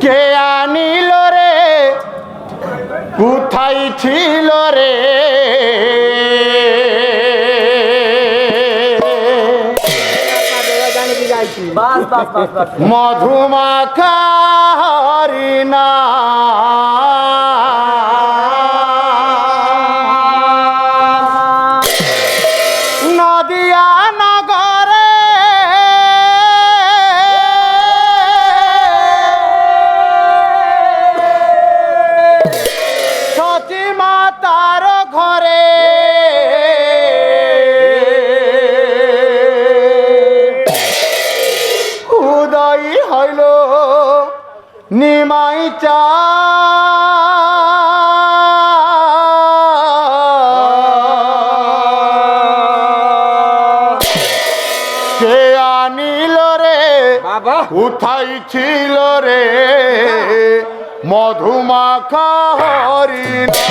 কে আনিল রে কোথায় ছিল রে মধুমাখা হরিণা নদিয়া নগরে সতী মাতার ঘরে উদয় হইল নিমাই চা কে আনিল রে কোথায় ছিল রে মধুমাখা হরিণা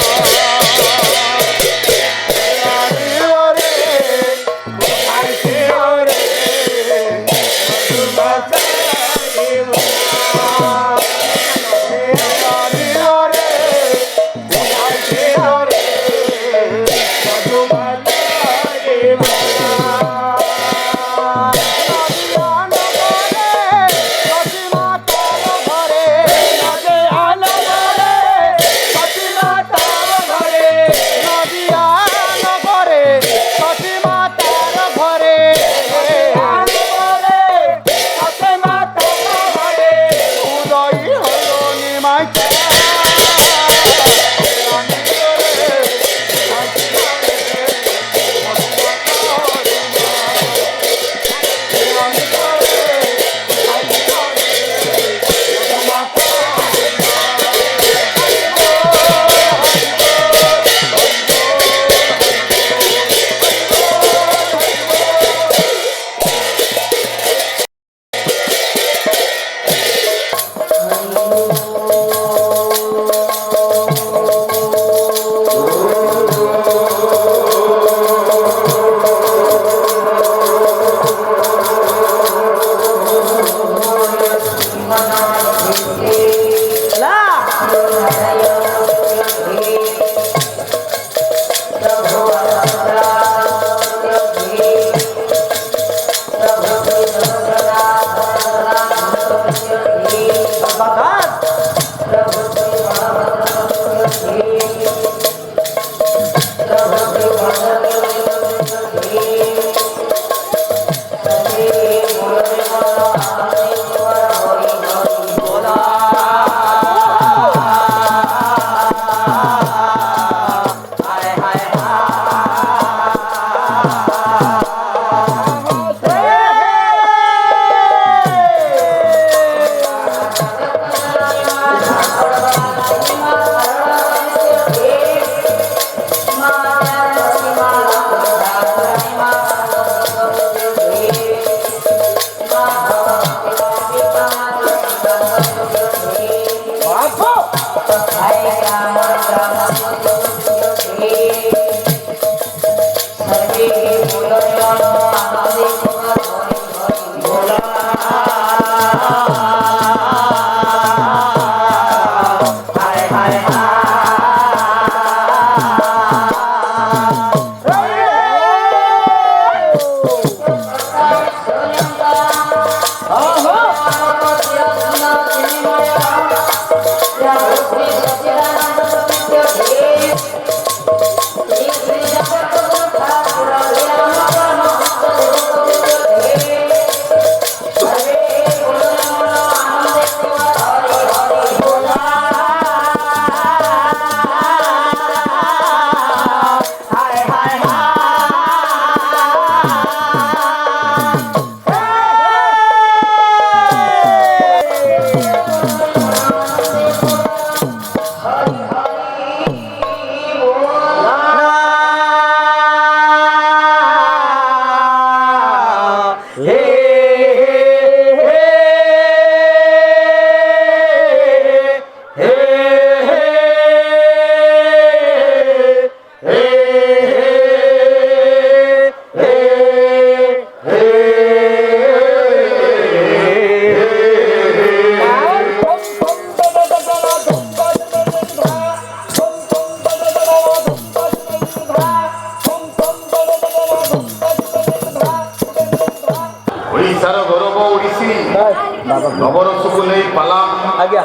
ନବରସକୁ ନେଇ ପାଲା ଆଜ୍ଞା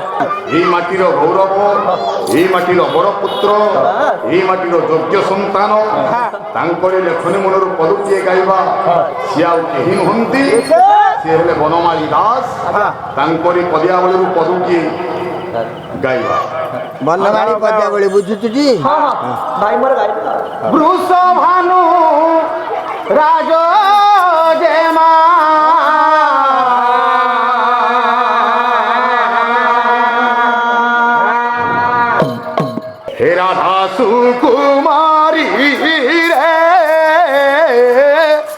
এই মাটির গৌরব এই মাটির অবরপুত্র এই মাটির যোগ্য সন্তান তাঙ্করি লেখনী মূলর পদুটিয়ে গাইবা সি আউ কেহি নুহନ୍ତି সি হলে বনমালী দাস তাঙ্করি পদিয়াবলীর পদুটিয়ে গাইবা বনমালী পদ্যাবলী বুঝুছুটি ହଁ ହଁ ଭାଇ ମୋର ଗାଇବେ বৃষ ভানু রাজ জেমা হে রাধা সুকুমারী রে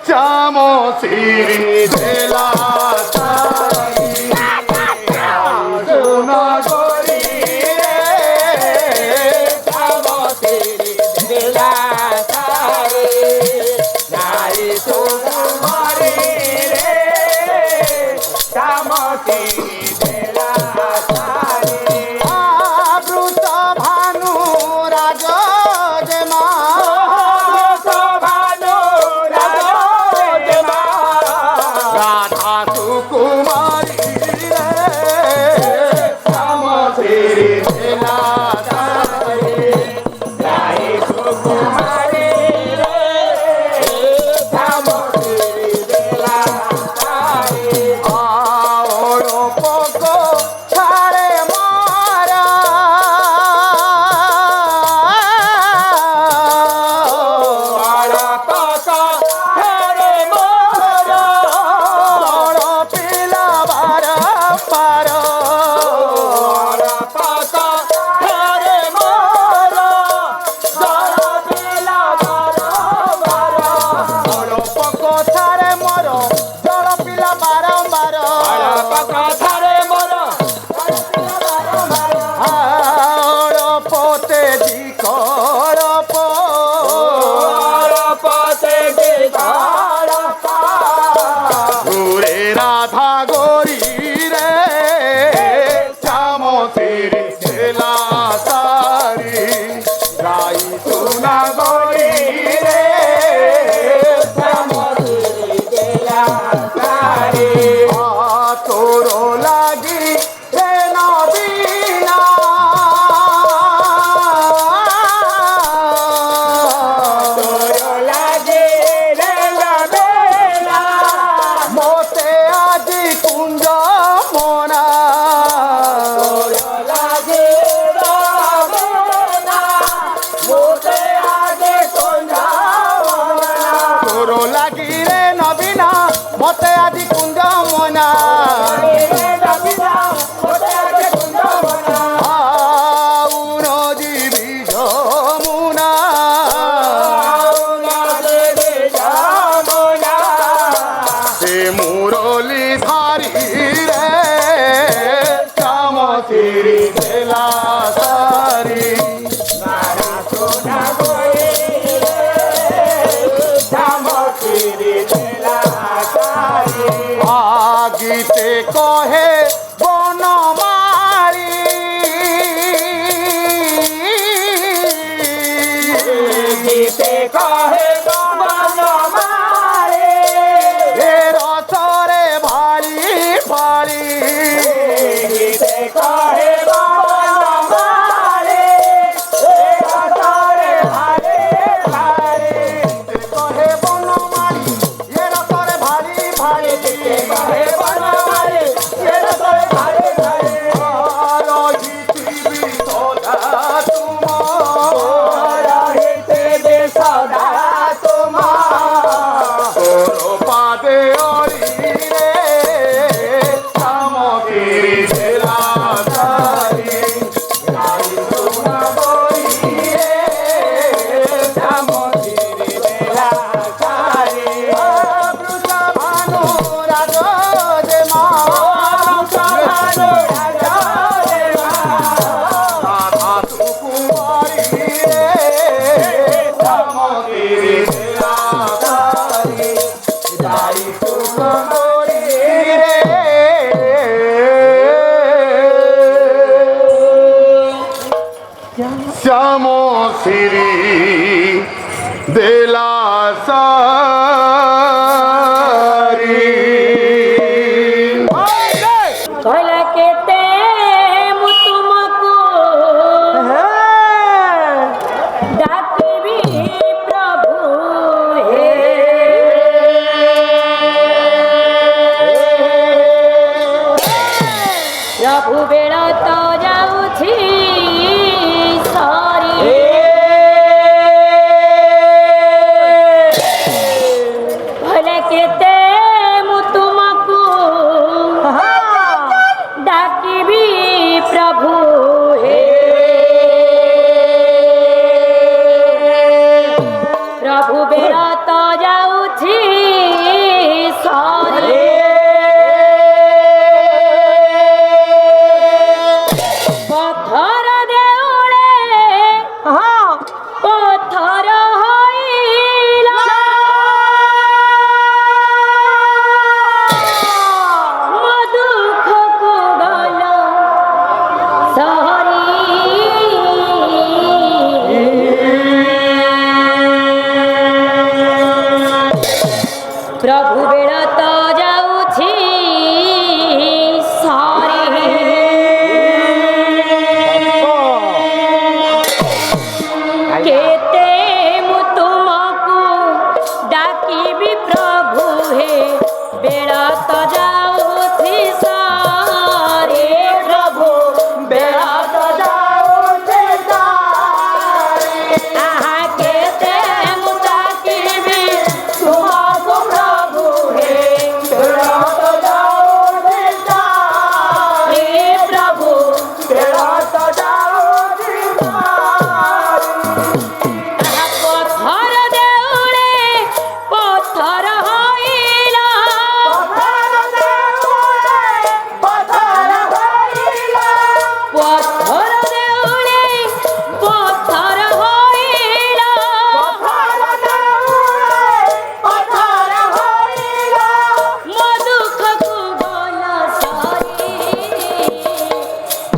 শ্যাম শ্রী দেলা শ্যাম শ্রী দেলা সারি ପ୍ରଭୁ ବେଳ ତ ଯାଉଛି ସରି ପଥର ଦେଉଳେ ପଥର ହୋଇଲା ମୋ ଦୁଃଖକୁ ଗଲ ସରି ପ୍ରଭୁ ବେଳ ତ ଯାଉଛି ସରି କେତେ ମୁଁ ତୁମକୁ ଡାକିବି ପ୍ରଭୁ ହେ ବେଳ ତ ଯାଉଛି ସରି ପ୍ରଭୁ ବେଳ ତ ଯାଉଛି ସରି ଆହା କେତେ ମୁଁ ଡାକିବି ତୁମକୁ ପ୍ରଭୁ ହେ ବେଳ ତ ଯାଉଛି ସରି ପ୍ରଭୁ ବେଳ ତ ଯାଉଛି ପଥର ଦେଉଳେ ପଥର ହୋଇଲା ପଥର ଦେଉଳେ ପଥର ହୋଇଲା ମୋ ଦୁଃଖକୁ ଗଲ ସରି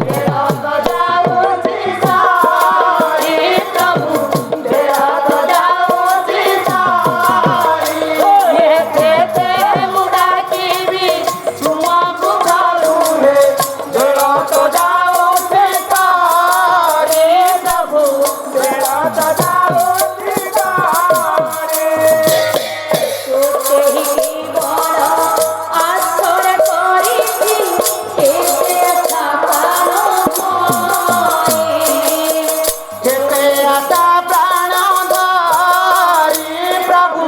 ବେଳ ତ ଯାଉଛି ସରି ପ୍ରଭୁ ବେଳ ତ ଯାଉଛି ସରି କେତେ ମୁଁ ଡାକିବି ତୁମକୁ ପ୍ରଭୁ ହେ ବେଳ ତ ଯାଉଛି ସରି ପ୍ରଭୁ ବେଳ ତ ଯାଉଛି ସରି କେହି ବଡ଼ ଆଶର କରିଛି କେତେ ଆଶା ପ୍ରାଣ ଯେତେ ଆଶା ପ୍ରାଣ ଧରି ପ୍ରଭୁ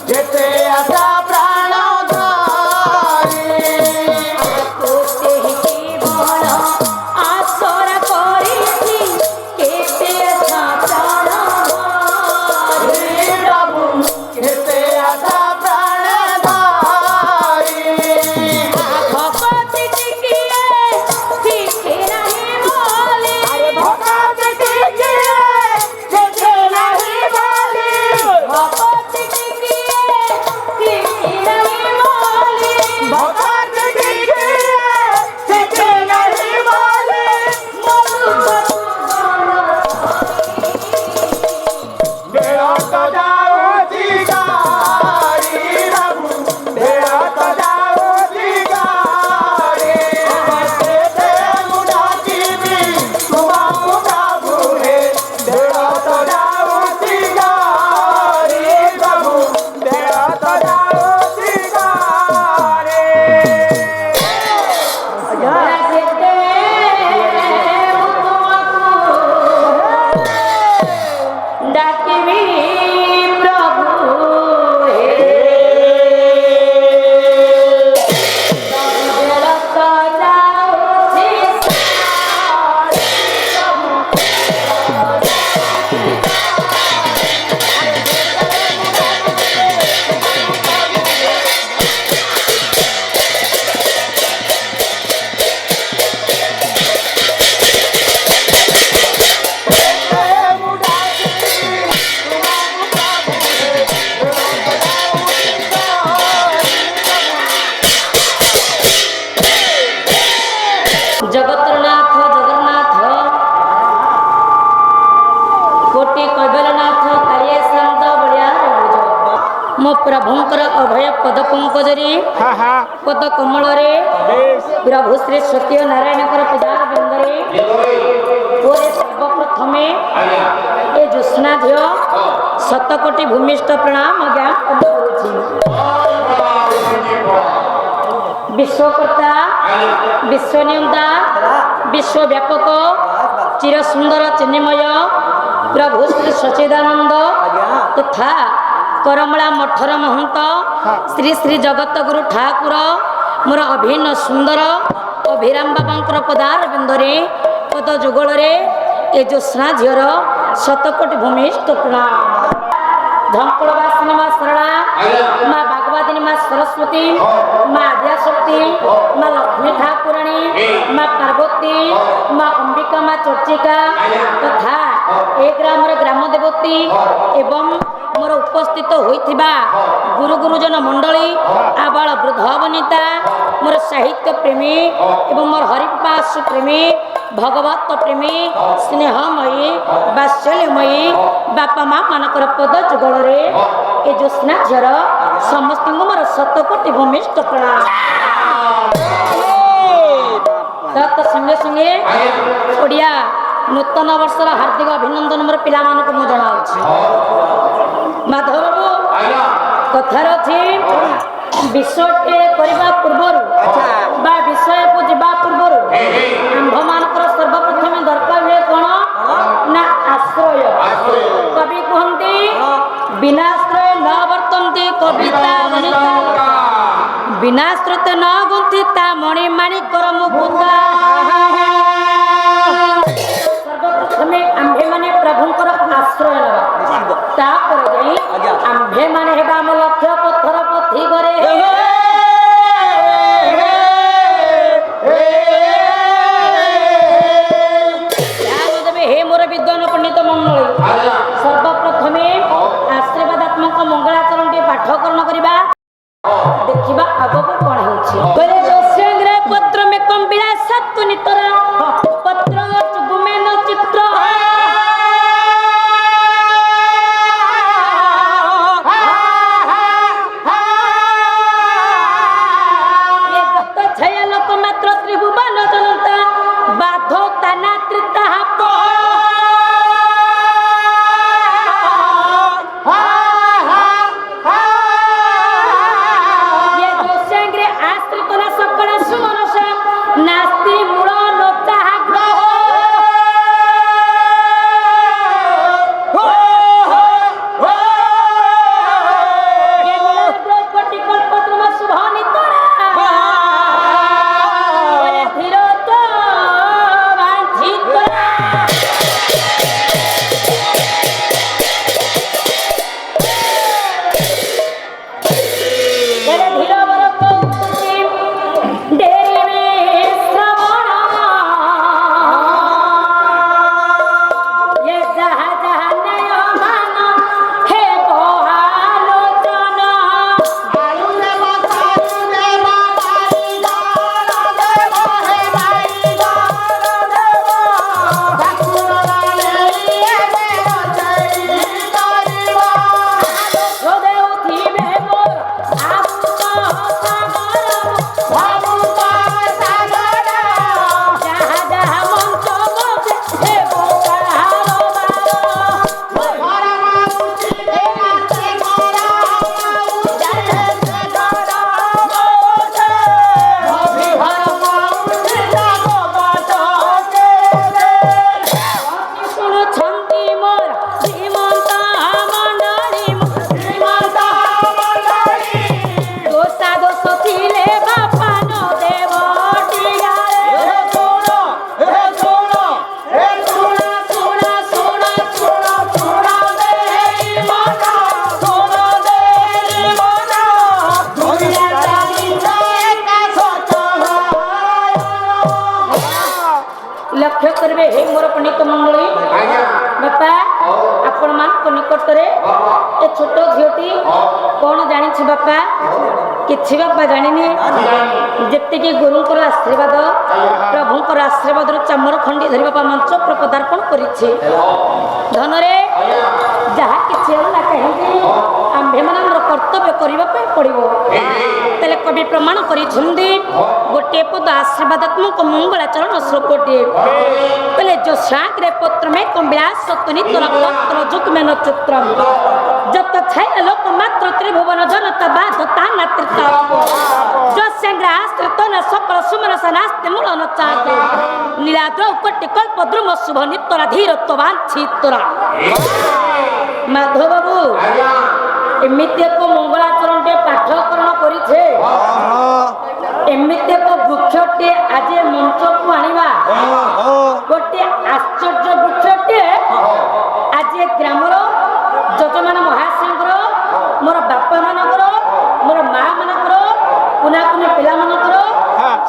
ଯେତେ ଆଶା ପ୍ରାଣ ଧରି କେହି ବଡ଼ ଆଶର କରିଛି କେତେ ଆଶା ପ୍ରାଣ ଧରି ପ୍ରଭୁ କେତେ ଆଶା ପ୍ରାଣ ଧରି ଭଗତି ଟିକିଏ ଶିଖି ନାହିଁ ବୋଲି ଭଗତି ଟିକିଏ ଶିଖି ନାହିଁ ବୋଲି ଭଗତି ଟିକିଏ ଶିଖି ନାହିଁ ବୋଲି ଭଗତି ଟିକିଏ ଶିଖି ନାହିଁ ବୋଲି ମୋ ଦୁଃଖକୁ ଗଲ ବେଳ ତ ଯାଉଛି ସରି ପ୍ରଭୁ ବେଳ ତ ଯାଉଛି ସରି କେତେ ମୁଁ ଡାକିବି ତୁମକୁ ପ୍ରଭୁ ହେ ବେଳ ତ ଯାଉଛି ସରି ପ୍ରଭୁ ବେଳ ତ ଯାଉଛି ସରି କେତେ ମୁଁ ତୁମକୁ ଡାକିବି ପ୍ରଭୁ ହେ ବେଳ ତ ଯାଉଛି ସରି ଜଗତରନାଥ ଜଗନ୍ନାଥ କୋଟି କୈବଲ୍ୟନାଥ କାଳିଆ ଶାନ୍ତ ବଳିଆ ମୋ ପ୍ରଭୁଙ୍କର ଅଭୟ ପଦ ପଙ୍କଜରେ ପଦ କମଳରେ ପ୍ରଭୁ ଶ୍ରୀ ସତ୍ୟ ନାରାୟଣଙ୍କର ପୂଜାର ବୃନ୍ଦରେ ପରେ ସର୍ବପ୍ରଥମେ ଏ ଜ୍ୟୋତ୍ସ୍ନା ଝିଅ ଶତକୋଟି ଭୂମିଷ୍ଠ ପ୍ରଣାମ ଜ୍ଞାପନ କରୁଛି। ବିଶ୍ୱକର୍ତ୍ତା ବିଶ୍ୱନିୟନ୍ତା ବିଶ୍ୱବ୍ୟାପକ ଚିରସୁନ୍ଦର ଚିନ୍ମୟ ପ୍ରଭୁ ଶ୍ରୀ ସଚ୍ଚିଦାନନ୍ଦ ତଥା କରମଳା ମଠର ମହନ୍ତ ଶ୍ରୀ ଶ୍ରୀ ଜଗତଗୁରୁ ଠାକୁର ମୋର ଅଭିନ୍ନ ସୁନ୍ଦର ଅଭିରାମ ବାବାଙ୍କର ପଦାର ବିନ୍ଦରେ ପଦ ଯୁଗଳରେ ଏ ଜ୍ୟୋତ୍ସ୍ନା ଝିଅର ଶତକୋଟି ଭୂମିଷ୍ଠ ପ୍ରଣାମ। ଝଙ୍କଳ ବାସିନୀ ମା ସରଳା, ମା ଭାଗବତିନୀ ମା ସରସ୍ୱତୀ, ମା ଆଦ୍ୟାଶକ୍ତି, ମା ଲକ୍ଷ୍ମୀ ଠାକୁରାଣୀ, ମା ପାର୍ବତୀ, ମା ଅମ୍ବିକା, ମା ଚର୍ଚ୍ଚିକା ତଥା ଏ ଗ୍ରାମର ଗ୍ରାମ ଦେବତୀ ଏବଂ ମୋର ଉପସ୍ଥିତ ହୋଇଥିବା ଗୁରୁ ଗୁରୁଜନ ମଣ୍ଡଳୀ, ଆବାଳ ବୃଦ୍ଧ ବନିତା, ମୋର ସାହିତ୍ୟ ପ୍ରେମୀ ଏବଂ ମୋର ହରିପାସ ପ୍ରେମୀ, ଭଗବତ ପ୍ରେମୀ, ସ୍ନେହମୟୀ, ବାତ୍ସଲ୍ୟମୟୀ ବାପା ମା ମାନଙ୍କର ପଦ ଯୁଗଳରେ ଏ ଜ୍ୟୋତ୍ସ୍ନା ଝିଅର ସମସ୍ତଙ୍କୁ ମୋର ଶତକୋଟି ଭୂମିଷ୍ଠ ପ୍ରଣାମ। ତ ସଙ୍ଗେ ସଙ୍ଗେ ଓଡ଼ିଆ ନୂତନ ବର୍ଷର ହାର୍ଦ୍ଦିକ ଅଭିନନ୍ଦନ ମୋର ପିଲାମାନଙ୍କୁ ମୁଁ ଜଣାଉଛି। ମାଧବ ବାବୁ କଥାରେ ଅଛି ବିଷୟଟେ କରିବା ପୂର୍ବରୁ ବା ବିଷୟକୁ ଯିବା ପୂର୍ବରୁ ଆମ୍ଭମାନଙ୍କର ସର୍ବପ୍ରଥମେ ଦରକାର ହୁଏ କଣ ନା ଆଶ୍ରୟ। କବି କୁହନ୍ତି ବିନାଶ୍ରୟ ନ ବର୍ତ୍ତନ୍ତି କବିତା ବନିତା, ବିନାଶ୍ରିତ ନ ଗୁନ୍ଥି ତା ମଣି ମାଣିକର ମୁକୁତା। ସର୍ବପ୍ରଥମେ ଆମ୍ଭେମାନେ ପ୍ରଭୁଙ୍କର ଆଶ୍ରୟ ନେବା, ତାପରେ ଯାଇ ଆମ୍ଭେମାନେ ହେବା ଆମ ଲକ୍ଷ୍ୟ ପଥର ପଥି କରେ। ଧ୍ୟାନ ଦେବେ ହେ ମୋର ବିଦ୍ୱାନ ପଣ୍ଡିତ ମଣ୍ଡଳୀ, ସର୍ବପ୍ରଥମେ ଆଶୀର୍ବାଦାତ୍ମକ ମଙ୍ଗଳାଚରଣଟି ପାଠକରଣ କରିବା, ଦେଖିବା ଆଗକୁ କଣ ହେଉଛି। ପତ୍ର ମେ କମ୍ବିଳା ସତ୍තු ନିତରା ପତ୍ର ଚୁଗୁମେନ ଚିତ୍ର ଛାୟା ଲୋକ ମାତ୍ର ତ୍ରିଭୁବନ ଜନତା ବାଧ ତାନା ତ୍ରିତା নাস্তি মূল নচাগ্রহ কোটি কল্পদ্রুম শুভ নিতরা ধীর তো বাঞ্ছিত ধীর বর लक्ष्य करेंगे हे मोर पंडित मंडली बापा आपण मान निकट रे ए छोट झीटी कौन जानी बापा किसी बापा जानी जेति की गुरुंकर आशीर्वाद प्रभुंकर आशीर्वाद चामर खंडी धरी बापा मंच पदार्पण करिछि धन रे जहा किछि होला कहि आम्भे मन कर्तव्य करबा पे पड़िबो तले कवि प्रमाण करिछन्दी गोटे पद आशीर्वादात्मक मंगलाचरण श्लोकटे तले जो सागरे पत्र में कम्बिला सतनि तोरा पत्र जुकमे नक्षत्र जत छाय लोक मात्र त्रिभुवन जनता बाध ताना त्रिता जो संग्रास तन सकल सुमन सनास्ते मूल नचाते नीलाद्र कोटि कल्प द्रुम शुभ नितरा धीर तवान छितरा माधव बाबू एमिति एक मंगलाचरण पाठकरण करिछे एमिति एक वृक्षटे आज मंच को आनिबा गोटे आश्चर्य वृक्षटे आज ग्रामर जजमान महाशय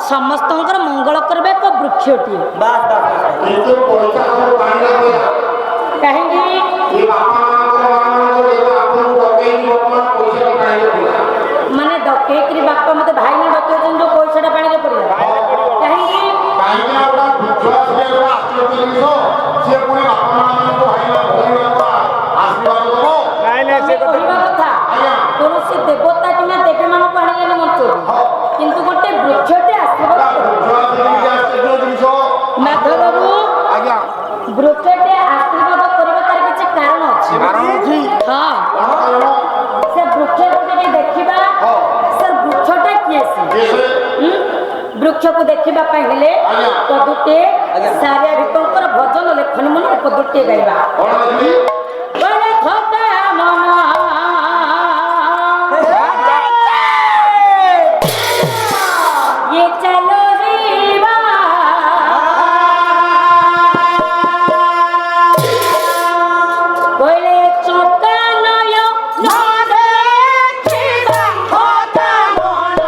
ସମସ୍ତଙ୍କର ମଙ୍ଗଳ କରିବେ ଏକ ବୃକ୍ଷଟିଏ। ବାସ୍ ବାସ୍ ବାସ୍। କିନ୍ତୁ ପଇସା ସବୁ ପାଣିରେ ପଇଲା। କାହିଁକି ଏ ବାପାମାନଙ୍କର ଆପଣଙ୍କୁ ଡକେଇକି ବର୍ତ୍ତମାନ ପଇସାଟା ପାଣିରେ ପଇଲା। ମାନେ ଡକେଇକିରି ବାପା ମତେ ଭାଇନା ଡକେଇଛନ୍ତି ଯୋଉ ପଇସାଟା ପାଣିରେ ପଡ଼ିଲା। କାହିଁକି କାହିଁକି ନା ଗୋଟା ବୃକ୍ଷ ସିଏ ଗୋଟା ଆଶ୍ଚର୍ଯ୍ୟ ଜିନିଷ। ସିଏ ପୁଣି ବାପାମାନଙ୍କୁ ଭାଇନା ଭଉଣୀମାନଙ୍କୁ ଆଶୀର୍ବାଦ ଦବ। ତମେ କହିବା କଥା କୌଣସି ଦେବତା କିମ୍ବା ଦେବୀ ମାନଙ୍କୁ ଆଣିଲେ ମଞ୍ଚକୁ, କିନ୍ତୁ ଗୋଟେ ବୃକ୍ଷଟେ ଆଶୀର୍ବାଦ କରିବ। ଆଶ୍ଚର୍ଯ୍ୟ ଜିନିଷ। ମାଧବ ବାବୁ ଆଜ୍ଞା ବୃକ୍ଷଟେ ଆଶୀର୍ବାଦ କରିବା ତାର କିଛି କାରଣ ଅଛି। କାରଣ ଅଛି। ହଁ କଣ କାରଣ? ସେ ବୃକ୍ଷକୁ ଟିକେ ଦେଖିବା ସେ ବୃକ୍ଷଟା କିଏ ସେ? ବୃକ୍ଷକୁ ଦେଖିବା ପାଇଁ ହେଲେ ପଦୁଟିଏ ସାରିଆ ଭିତଙ୍କର ଭଜନ ଲେଖନୀ ମନ ପଦୁଟିଏ ଗାଇବା। କଣ ଦେଖିଲି? ବୋଲେ ଥକା ମନ ये चलो जीवा बोले चौका नयो न देखिबा होता मन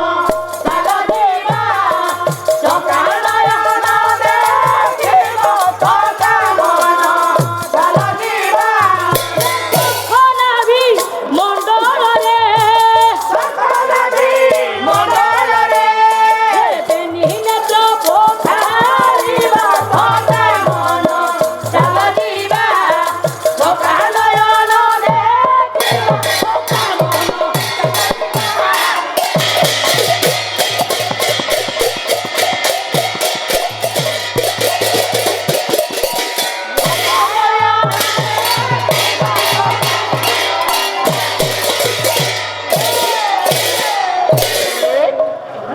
चलो जीवा चौका नयो न देखिबा होता मन चलो जीवा कोना भी मंडल रे मंडल रे बेनिने तो पोखारिबा होता मन चलो जीवा चौका नयो न देखिबा होता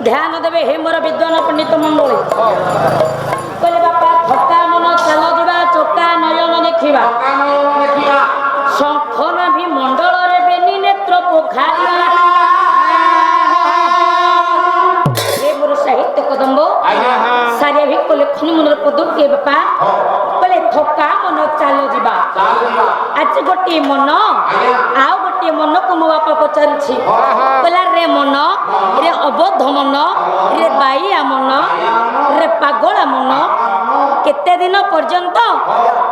ध्यान देवे हे मोर विद्वान पंडित मंडली कहले बापा थका मन चल जीवा चोका नयन देखिबा शंखन भी मंडल रे बेनी नेत्र पोखारिबा हे मोर साहित्य कदम्ब सारिया भी कहले खनि मनर पदुके बापा कहले थका मन चल जीवा आज गोटे मन आउ गोटे मन को मो बापा पचारिछि कहला रे मन रे अबोध मन रे बाइया मन रे पागला मन केते दिन पर्यंत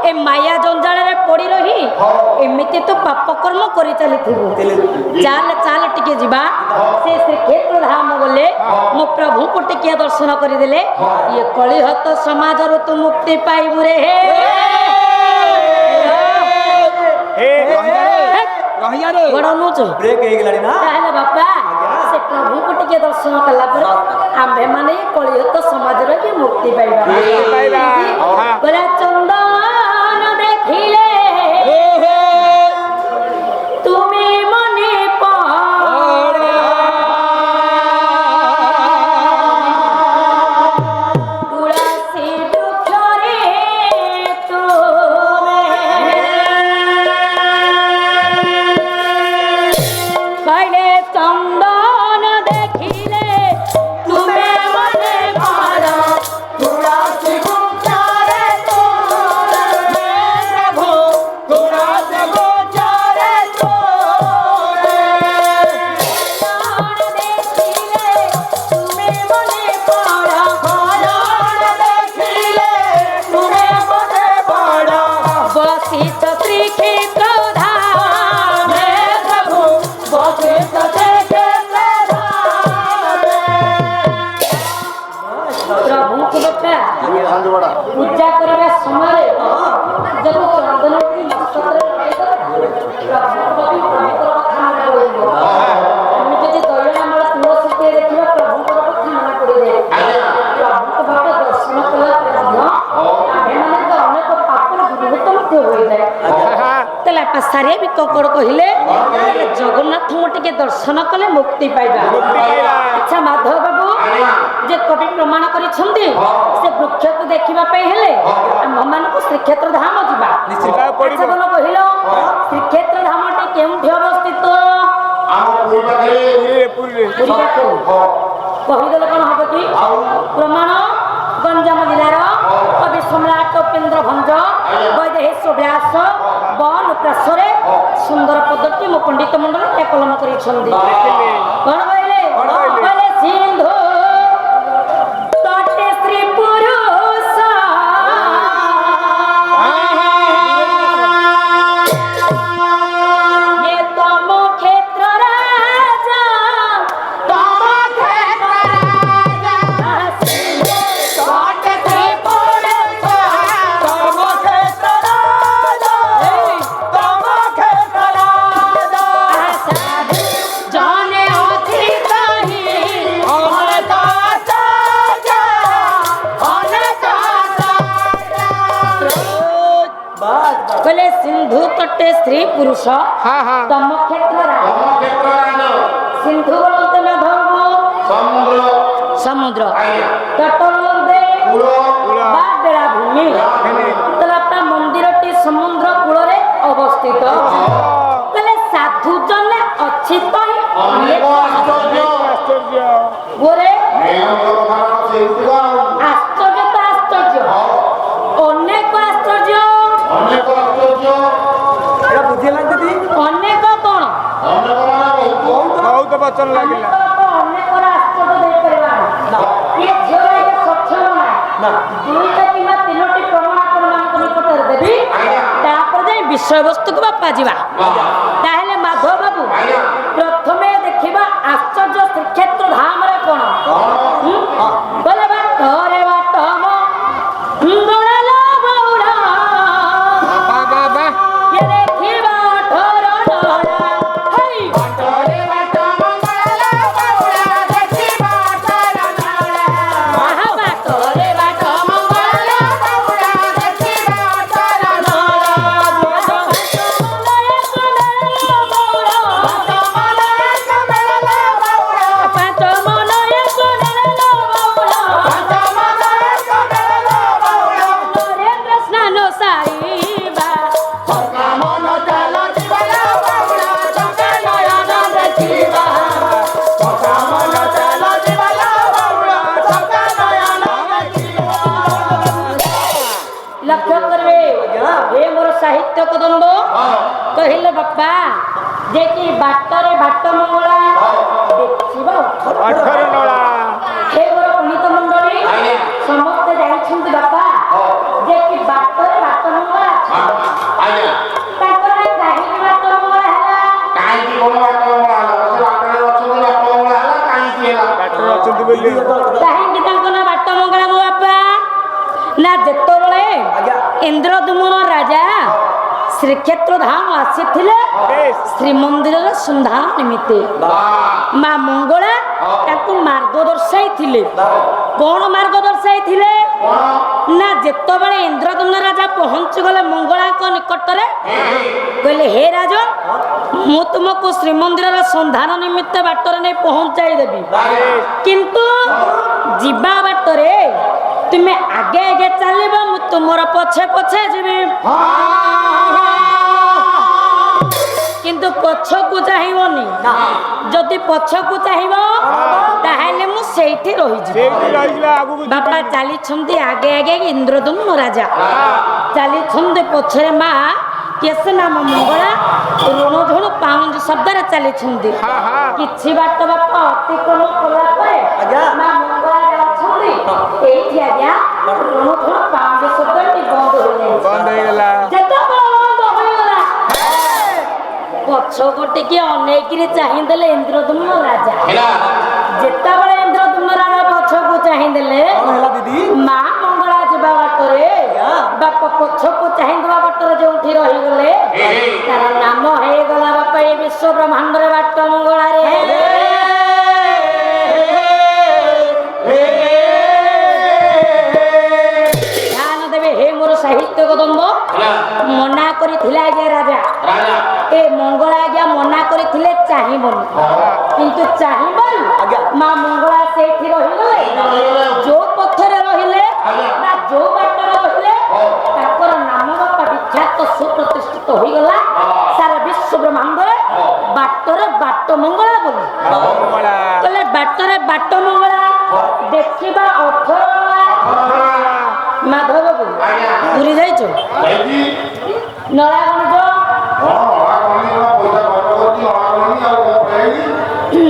ए माया जंजाल रे पड़ी रही एमिति तो पाप कर्म करि चली थिबो चाल चाल टिके जीवा से श्रीक्षेत्र धाम गले मो प्रभु को टिके दर्शन करि देले ये कलिहत समाज रो तू मुक्ति पाइबु रे रहिया रे बड़ अनुच ब्रेक हे गेलानी ना ताहले बापा से प्रभु को टिके दर्शन कला पर आम्भे माने कलिहत समाज रो के मुक्ति पाइबा बोला चंदन देखिले তুমি মনে পড়ে তুলসী বৃক্ষরে তুমি কইলে চন্দন দেখিলে তুমি মনে পড়ো তুলসী বৃক্ষরে তুমি প্রভু তুলসী বৃক্ষরে তুমি দেখিলে তুমি মনে পড়ো দেখিলে তুমি মনে পড়ো বসিত শ্রীক্ষেত্র ধামে প্রভু বসিত শ্রীক্ষেত্র ধামে প্রভুଙ୍କୁ ବାପା ପୂଜା କରିବା ସମୟରେ ଯଦି ଚନ୍ଦନ ମସ୍ତକରେ ଆମେ ଯଦି ଦୟଣାମଳ ତୁଳସୀଟିଏ ଦେଖିବା ପ୍ରଭୁଙ୍କର କଥା ମନେ ପଡ଼ିଯାଏ ପ୍ରଭୁଙ୍କ ଭାବେ ଦର୍ଶନ କଲା ପରେ ମଧ୍ୟ ଆମେମାନେ ତ ଅନେକ ପାପର ଦୂରୀଭୂତ ମଧ୍ୟ ହୋଇଯାଏ ତାହେଲେ ବାପା ସାରିଆ ବି କଙ୍କଡ଼ କହିଲେ ଜଗନ୍ନାଥଙ୍କୁ ଟିକେ ଦର୍ଶନ କଲେ ମୁକ୍ତି ପାଇବା ଆଚ୍ଛା ମାଧବ ବାବୁ ଯେ କବି ପ୍ରମାଣ କରିଛନ୍ତି ସେ ବୃକ୍ଷକୁ ଦେଖିବା ପାଇଁ ହେଲେ ଆମମାନଙ୍କୁ ଶ୍ରୀକ୍ଷେତ୍ର ଧାମ ଯିବା ଆଚ୍ଛା କଣ କହିଲ ଶ୍ରୀକ୍ଷେତ୍ର ଧାମଟି କେଉଁଠି ଅବସ୍ଥିତ ପୁରୀ ପାଖରେ କହିଦେଲେ କଣ ହବ କି ପ୍ରମାଣ ଗଞ୍ଜାମ ଜିଲ୍ଲାର କବି ସମ୍ରାଟ ଉପେନ୍ଦ୍ର ଭଞ୍ଜ ବୈଦେହେଶ ବ୍ୟାସ ବନ ପ୍ରାସରେ ସୁନ୍ଦର ପଦଟି ମୋ ପଣ୍ଡିତ ମଣ୍ଡଳ କଲମ କରିଛନ୍ତି କଣ କହିଲେ ସିନ୍ଧୁ ସ୍ତ୍ରୀ ପୁରୁଷ ତମ କ୍ଷେତ୍ର ରାଜ ତମ କ୍ଷେତ୍ର ରାଜ ସିନ୍ଧୁ ବଳନ୍ତେ ମାଧବ ସମୁଦ୍ର ସମୁଦ୍ର ଆଜ୍ଞା ତଟ ବଳନ୍ତେ କୂଳ ବା ବେଳାଭୂମି ତାହେଲେ ବାପା ମନ୍ଦିରଟି ସମୁଦ୍ର କୂଳରେ ଅବସ୍ଥିତ ତାହେଲେ ସାଧୁ ଜନେ ଅଛି ତ ଅନେକ ଆଶ୍ଚର୍ଯ୍ୟ ଗୋରେ ମେୟର କଥା ସେଇଠି ଆଶ୍ଚର୍ଯ୍ୟ ତ ଆଶ୍ଚର୍ଯ୍ୟ ଅନେକ ଆଶ୍ଚର୍ଯ୍ୟ ଅନେକ ଆଶ୍ଚର୍ଯ୍ୟ ଏଟା ବୁଝିହେଲାନି ଦିଦି ଅନେକ କଣ ଅନେକ ମାନେ ବହୁତ ବଚନ ଲାଗିଲା ଅନେକର ଆଶ୍ଚର୍ଯ୍ୟ ଦେଇପାରିବା ଇଏ ଝିଅ ଏଇଟା ସକ୍ଷମ ନାହିଁ ଦୁଇଟା କିମ୍ବା ତିନୋଟି ପ୍ରମାଣ ଆପଣମାନଙ୍କ ନିକଟରେ ଦେବି ତାପରେ ଯାଇ ବିଷୟବସ୍ତୁକୁ ବାପା ଯିବା ତାହେଲେ ମାଧବ ବାବୁ ପ୍ରଥମେ ଦେଖିବା ଆଶ୍ଚର୍ଯ୍ୟ ଶ୍ରୀକ୍ଷେତ୍ର ଧାମରେ କଣ ବୋଲେ ବାଟରେ ବାଟ लक्ष्य करवे हे मोर साहित्य कदम्ब कहले बापा जे कि बाटरे बाट मंगला देखिबा अठर नळा हे मोर पुनीत मंडळी समस्त जानिछंती बापा जे कि बाटरे बाट मंगला ଆଜ୍ଞା ताकरे काहे बाट मंगला हला କାହିଁକି କଣ ବାଟ ମଙ୍ଗଳା ହେଲା ସେ ବାଟରେ ଅଛନ୍ତି ବାଟ ମଙ୍ଗଳା ହେଲା କାହିଁକି ହେଲା ଡାକ୍ତର ଅଛନ୍ତି ବୋଲି କାହିଁକି ତାଙ୍କ ନା ବାଟ ମଙ୍ଗଳା ମୋ ବାପା ନା ଯେତେବେଳେ ଇନ୍ଦ୍ରଦୁମ୍ନ ରାଜା ଶ୍ରୀକ୍ଷେତ୍ର ଧାମ ଆସିଥିଲେ ଶ୍ରୀମନ୍ଦିରର ସନ୍ଧାନ ନିମିତ୍ତେ ମା ମଙ୍ଗଳା ତାଙ୍କୁ ମାର୍ଗ ଦର୍ଶାଇଥିଲେ କଣ ମାର୍ଗ ଦର୍ଶାଇଥିଲେ ନା ଯେତେବେଳେ ଇନ୍ଦ୍ରଦୁମ୍ନ ରାଜା ପହଞ୍ଚିଗଲେ ମଙ୍ଗଳାଙ୍କ ନିକଟରେ କହିଲେ ହେ ରାଜ ମୁଁ ତୁମକୁ ଶ୍ରୀମନ୍ଦିରର ସନ୍ଧାନ ନିମିତ୍ତ ବାଟରେ ନେଇ ପହଞ୍ଚାଇ ଦେବି କିନ୍ତୁ ଯିବା ବାଟରେ ତୁମେ ଆଗେ ଆଗେ ଚାଲିବ ମୁଁ ତୁମର ପଛେ ପଛେ ଯିବି କିନ୍ତୁ ପଛକୁ ଚାହିଁବନି ଯଦି ପଛକୁ ଚାହିଁବ ତାହେଲେ ମୁଁ ସେଇଠି ରହିଯିବି ବାପା ଚାଲିଛନ୍ତି ଆଗେ ଆଗେ ଇନ୍ଦ୍ରଦୁମ୍ନ ରାଜା ଚାଲିଛନ୍ତି ପଛରେ ମା କେଶ ନାମ ମଙ୍ଗଳା ଋଣଝୁଣୁ ପାଉଁଜି ଶବ୍ଦରେ ଚାଲିଛନ୍ତି କିଛି ବାଟ ବାପା ଅତିକ୍ରମ କଲା ପରେ ମା ମଙ୍ଗଳା ଯାଉଛନ୍ତି ଏଇଠି ଆଜ୍ଞା ଋଣଝୁଣୁ ପାଉଁଜି ଶବ୍ଦଟି ବନ୍ଦ ହୋଇଗଲା ଯେତେବେଳେ ବନ୍ଦ ହୋଇଗଲା ପଛକୁ ଟିକେ ଅନେଇକିରି ଚାହିଁଦେଲେ ଇନ୍ଦ୍ରଦୁମ୍ନ ରାଜା ଯେତେବେଳେ ଇନ୍ଦ୍ରଦୁମ୍ନ ରାଜା ପଛକୁ ଚାହିଁଦେଲେ ମା ମଙ୍ଗଳା ଯିବା ବାଟରେ ବାପା ପଛକୁ ଚାହିଁଦବା ବାଟରେ ଯୋଉଠି ରହିଗଲେ ତାର ନାମ ହେଇଗଲା ବାପା ଏ ବିଶ୍ୱ ବ୍ରହ୍ମାଣ୍ଡରେ ବାଟ ମଙ୍ଗଳାରେ ଧ୍ୟାନ ଦେବେ ହେ ମୋର ସାହିତ୍ୟ କଦମ୍ବ ମନା କରିଥିଲେ ଆଜ୍ଞା ରାଜା ଏ ମଙ୍ଗଳା ଆଜ୍ଞା ମନା କରିଥିଲେ ଚାହିଁବନି କିନ୍ତୁ ଚାହିଁବନି ମା ମଙ୍ଗଳା ସେଇଠି ରହିଗଲେ ଯୋଉ ପଥରେ ରହିଲେ ନା ଯୋଉ ବାଟରେ ରହିଲେ ତାଙ୍କର ନାମ ବାପା ବିଖ୍ୟାତ ସୁପ୍ରତିଷ୍ଠିତ ହୋଇଗଲା ସାରା ବିଶ୍ୱ ବ୍ରହ୍ମାଣ୍ଡରେ ବାଟରେ ବାଟ ମଙ୍ଗଳା ବୋଲି କହିଲେ ବାଟରେ ବାଟ ମଙ୍ଗଳା ଦେଖିବା 18 ମାଧବ ବାବୁ ପୁରୀ ଯାଇଛ ନଳାଗଣିଜ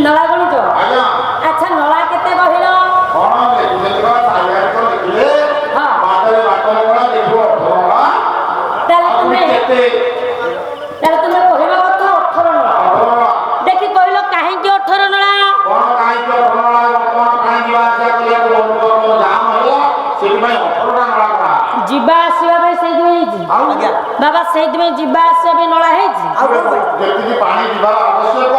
ନଳାଗଣିଜ ଆଚ୍ଛା ନଳା କେତେ କହିଲ ତାହେଲେ ତୁମେ କହିବା କଥା 18 ନଳା ଦେଖି କହିଲ କାହିଁକି 18 ନଳା ଯିବା ଆସିବା ପାଇଁ ସେଇଥିପାଇଁ ହେଇଛି ବାବା ସେଇଥିପାଇଁ ଯିବା ଆସିବା ପାଇଁ ନଳା ହେଇଛି ଯେତିକି ପାଣି ଯିବାର ଆବଶ୍ୟକ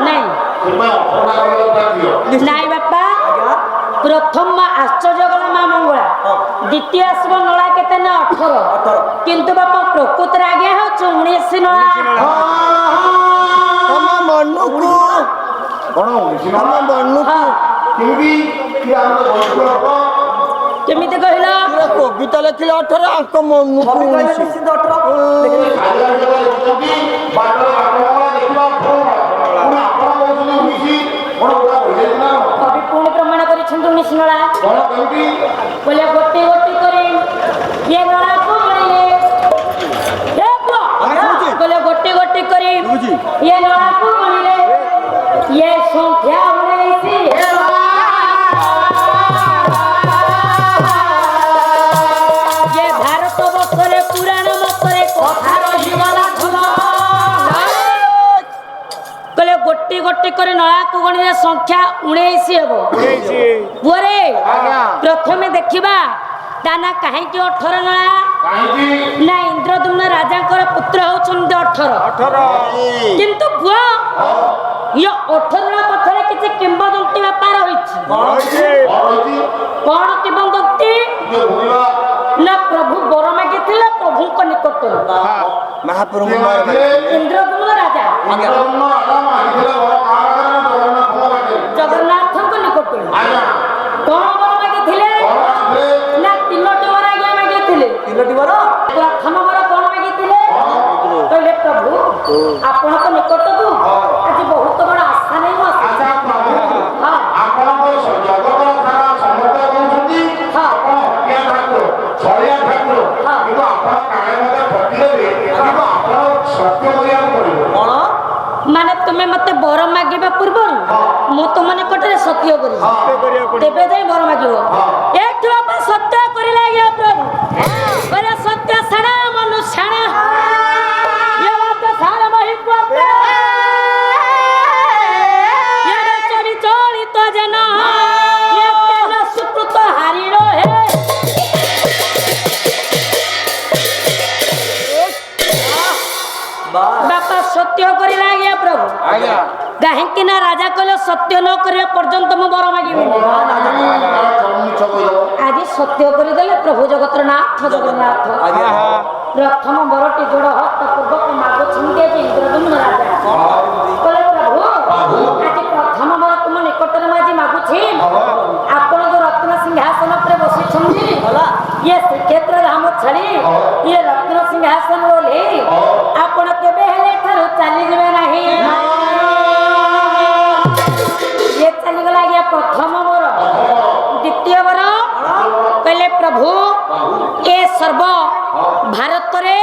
ନାଇଁ ନାଇଁ ବାପା प्रथम आश्चर्य गला माँ मंगला द्वितीय आसब नला केते ना 18 किंतु बापा प्रकृत आगे हो 19 नला ତମ ମନକୁ କଣ ଉଣେଇଶି ତମ ମନକୁ କେମିତି କି ଆମର ବୟସ୍କ ଲୋକ केमिति कहला ପୁରା କବିତା ଲେଖିଲେ 18 ଆଙ୍କ ମନକୁ 19 ନିଶ୍ଚିନ୍ତ 18 ବାଟରେ ବାଟମଙ୍ଗଳା ଦେଖିବା ପୁଣି ଆପଣ କହୁଛନ୍ତି ଉଣେଇଶି କଣ ଗୋଟା କହିଲେ ନା कवि पुणी प्रमाण करिछंतु 19 नला କଣ କେମିତି बोले गोटी गोटी करे ये नला को मरिले हे पुआ बोले गोटी गोटी करे ये नला को मरिले ये संख्या 19 ये भारत वर्षरे पुराण मतरे कथा रहिगला धुला बोले गोटी गोटी करे नला को गणिले संख्या 19 हेबो पुरे प्रथमे देखिबा दाना काहे कि 18 नला କାହିଁକି ना इंद्रदुम्न राजांकर पुत्र होचंदी 18 किंतु पुआ ये 18 पथरे किछि किंबदंती व्यापार होइछि କଣ ହେଇଛି कोन किंबदंती ଯେ ଭୂମିବା ना प्रभु बर मागिथिले प्रभुଙ୍କ निकटରେ ମହାପ୍ରଭୁ इंद्रदुम्न राजा ଇନ୍ଦ୍ରଦମ୍ନ ରାଜା ମାଗିଥିଲେ ବଡ଼ କାହା ପାଖରେ ନା ଜଗନ୍ନାଥଙ୍କ ପାଖରେ जगन्नाथଙ୍କ निकटରେ ଆଜ୍ଞା कोन बर मागिथिले କଣ ମାଗିଥିଲେ ना तीनोटी वर आज्ञा मागिथिले ତିନୋଟି ବର प्रथम वर कोन मागिथिले कहले प्रभु आपणक निकटକୁ ଆଜି ବହୁତ ବଡ଼ ଆଶା ନେଇ ମୁଁ ଆସିଛି ଆଚ୍ଛା ପ୍ରଭୁ ହଁ ଆପଣଙ୍କ ଜଗତର ସାରା ସମସ୍ତେ କହୁଛନ୍ତି ହଁ। ଆପଣ ହଟିଆ ଠାକୁର ଛଳିଆ ଠାକୁର ହଁ। କିନ୍ତୁ ଆପଣ କାଳେ ମୋତେ ଠକିଦେବେ କିନ୍ତୁ ଆପଣ ସତ୍ୟ କରିବାକୁ ପଡ଼ିବ କଣ ମାନେ ତୁମେ ମତେ ବର ମାଗିବା ପୂର୍ବରୁ ମୁଁ ତୁମ ନିକଟରେ ସତ୍ୟ କରିବି କରିବାକୁ ତେବେ ଯାଇ ବର ମାଗିବ ଏଠୁ ବାପା ସତ୍ୟ କରିଲେ ଆଜ୍ଞା ପ୍ରଭୁ କହିଲେ ସତ୍ୟ ଛାଡ଼ ମନୁଷ୍ୟାଣ ये बात सारा बही पुआते ये चोरी चोरी तो जना ये तेरा सुकृत हारी रहे बापा सत्य करिला आज्ञा प्रभु ଆଜ୍ଞା काहेकि ना राजा कहले सत्य न करिया पर्यंत मु बर मागिबि आज सत्य करिदेले प्रभु जगतर नाथ जगन्नाथ प्रथम बरटी जोड़ हस्त पूर्वक मागो छिंदे जे इंद्रदुम्न राजा कहले प्रभु आज प्रथम बर तुम निकटरे माजी मागु छी आपण जो रत्न सिंहासन पर बसी छंदी ये श्रीक्षेत्र धाम छड़ी ये रत्न सिंहासन रोले आपण केबे हेले ठारो चली जबे नाही ये चली गला गया प्रथम बर द्वितीय बर कहले प्रभु ए सर्व भारत रे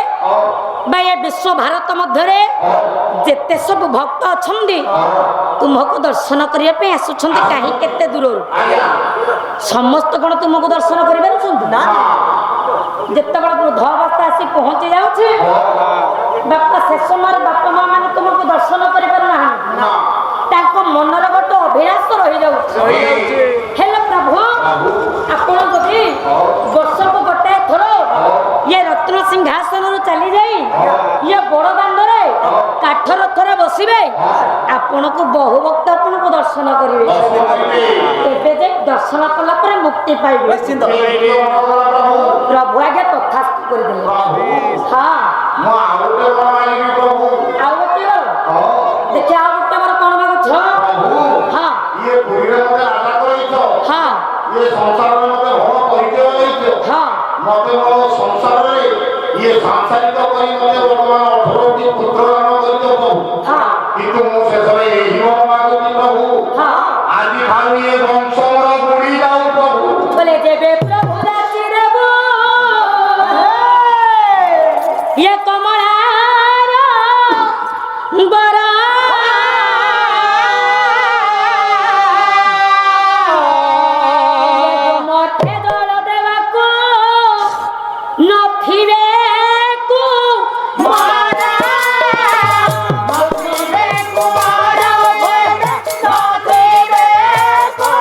बा ये विश्व भारत मध्य रे जेते सब भक्त अछंदी तुमको दर्शन करिया पे आसुछंदी काहे केते दूर समस्त गण तुमको दर्शन करि पारुछंदी ना जेते बड़ वृद्ध अवस्था आसी पहुंची जाउछे बापा शेष मार बापा मां माने तुमको दर्शन करि पारु ना ताको मनर गोटे अभिलाष रही जाउछे हेलो प्रभु आपण जदि वर्ष को गोटे थोर ये रत्न सिंहासन चली जाई ये बड़ दांड रे काठ रथरे बसिबे आपण को बहु भक्त आपण को दर्शन करिवे एबे जे दर्शन कला पर मुक्ति पाइबे ନିଶ୍ଚିନ୍ତ प्रभु आगे तथास्तु कर देले हां ମୁଁ ଆଉ ଗୋଟେ କଣ ମାଗିବି ପ୍ରଭୁ ଆଉ ଗୋଟେ बर देखि ଆଉ ଗୋଟେ बर कोन मागो छ ପ୍ରଭୁ हां ଇଏ ପୁରୀରେ ମୋତେ ରାଜା କରିଛ हां ଇଏ ସଂସାରରେ ମୋତେ ଭଲ ପରିଚୟ ଦେଇଛ हां ମୋତେ ମୋ ସଂସାରରେ ଇଏ ସାଂସାରିକ କରି ମୋତେ ବର୍ତ୍ତମାନ 18ଟି ପୁତ୍ର ଦାନ କରିଛ ପ୍ରଭୁ हां କିନ୍ତୁ ମୁଁ ଶେଷରେ ଏହି ବର ମାଗୁଛି ପ୍ରଭୁ हां ଆଜି ଠାରୁ ଇଏ ବଂଶ ମୋର ବୁଡ଼ି ଯାଉ ପ୍ରଭୁ बोले जेबे प्रभु दासी रेबो ये कमलार बरा ये मथे दल देवाको नथिबे को मारा नथिबे को मारा नथिबे को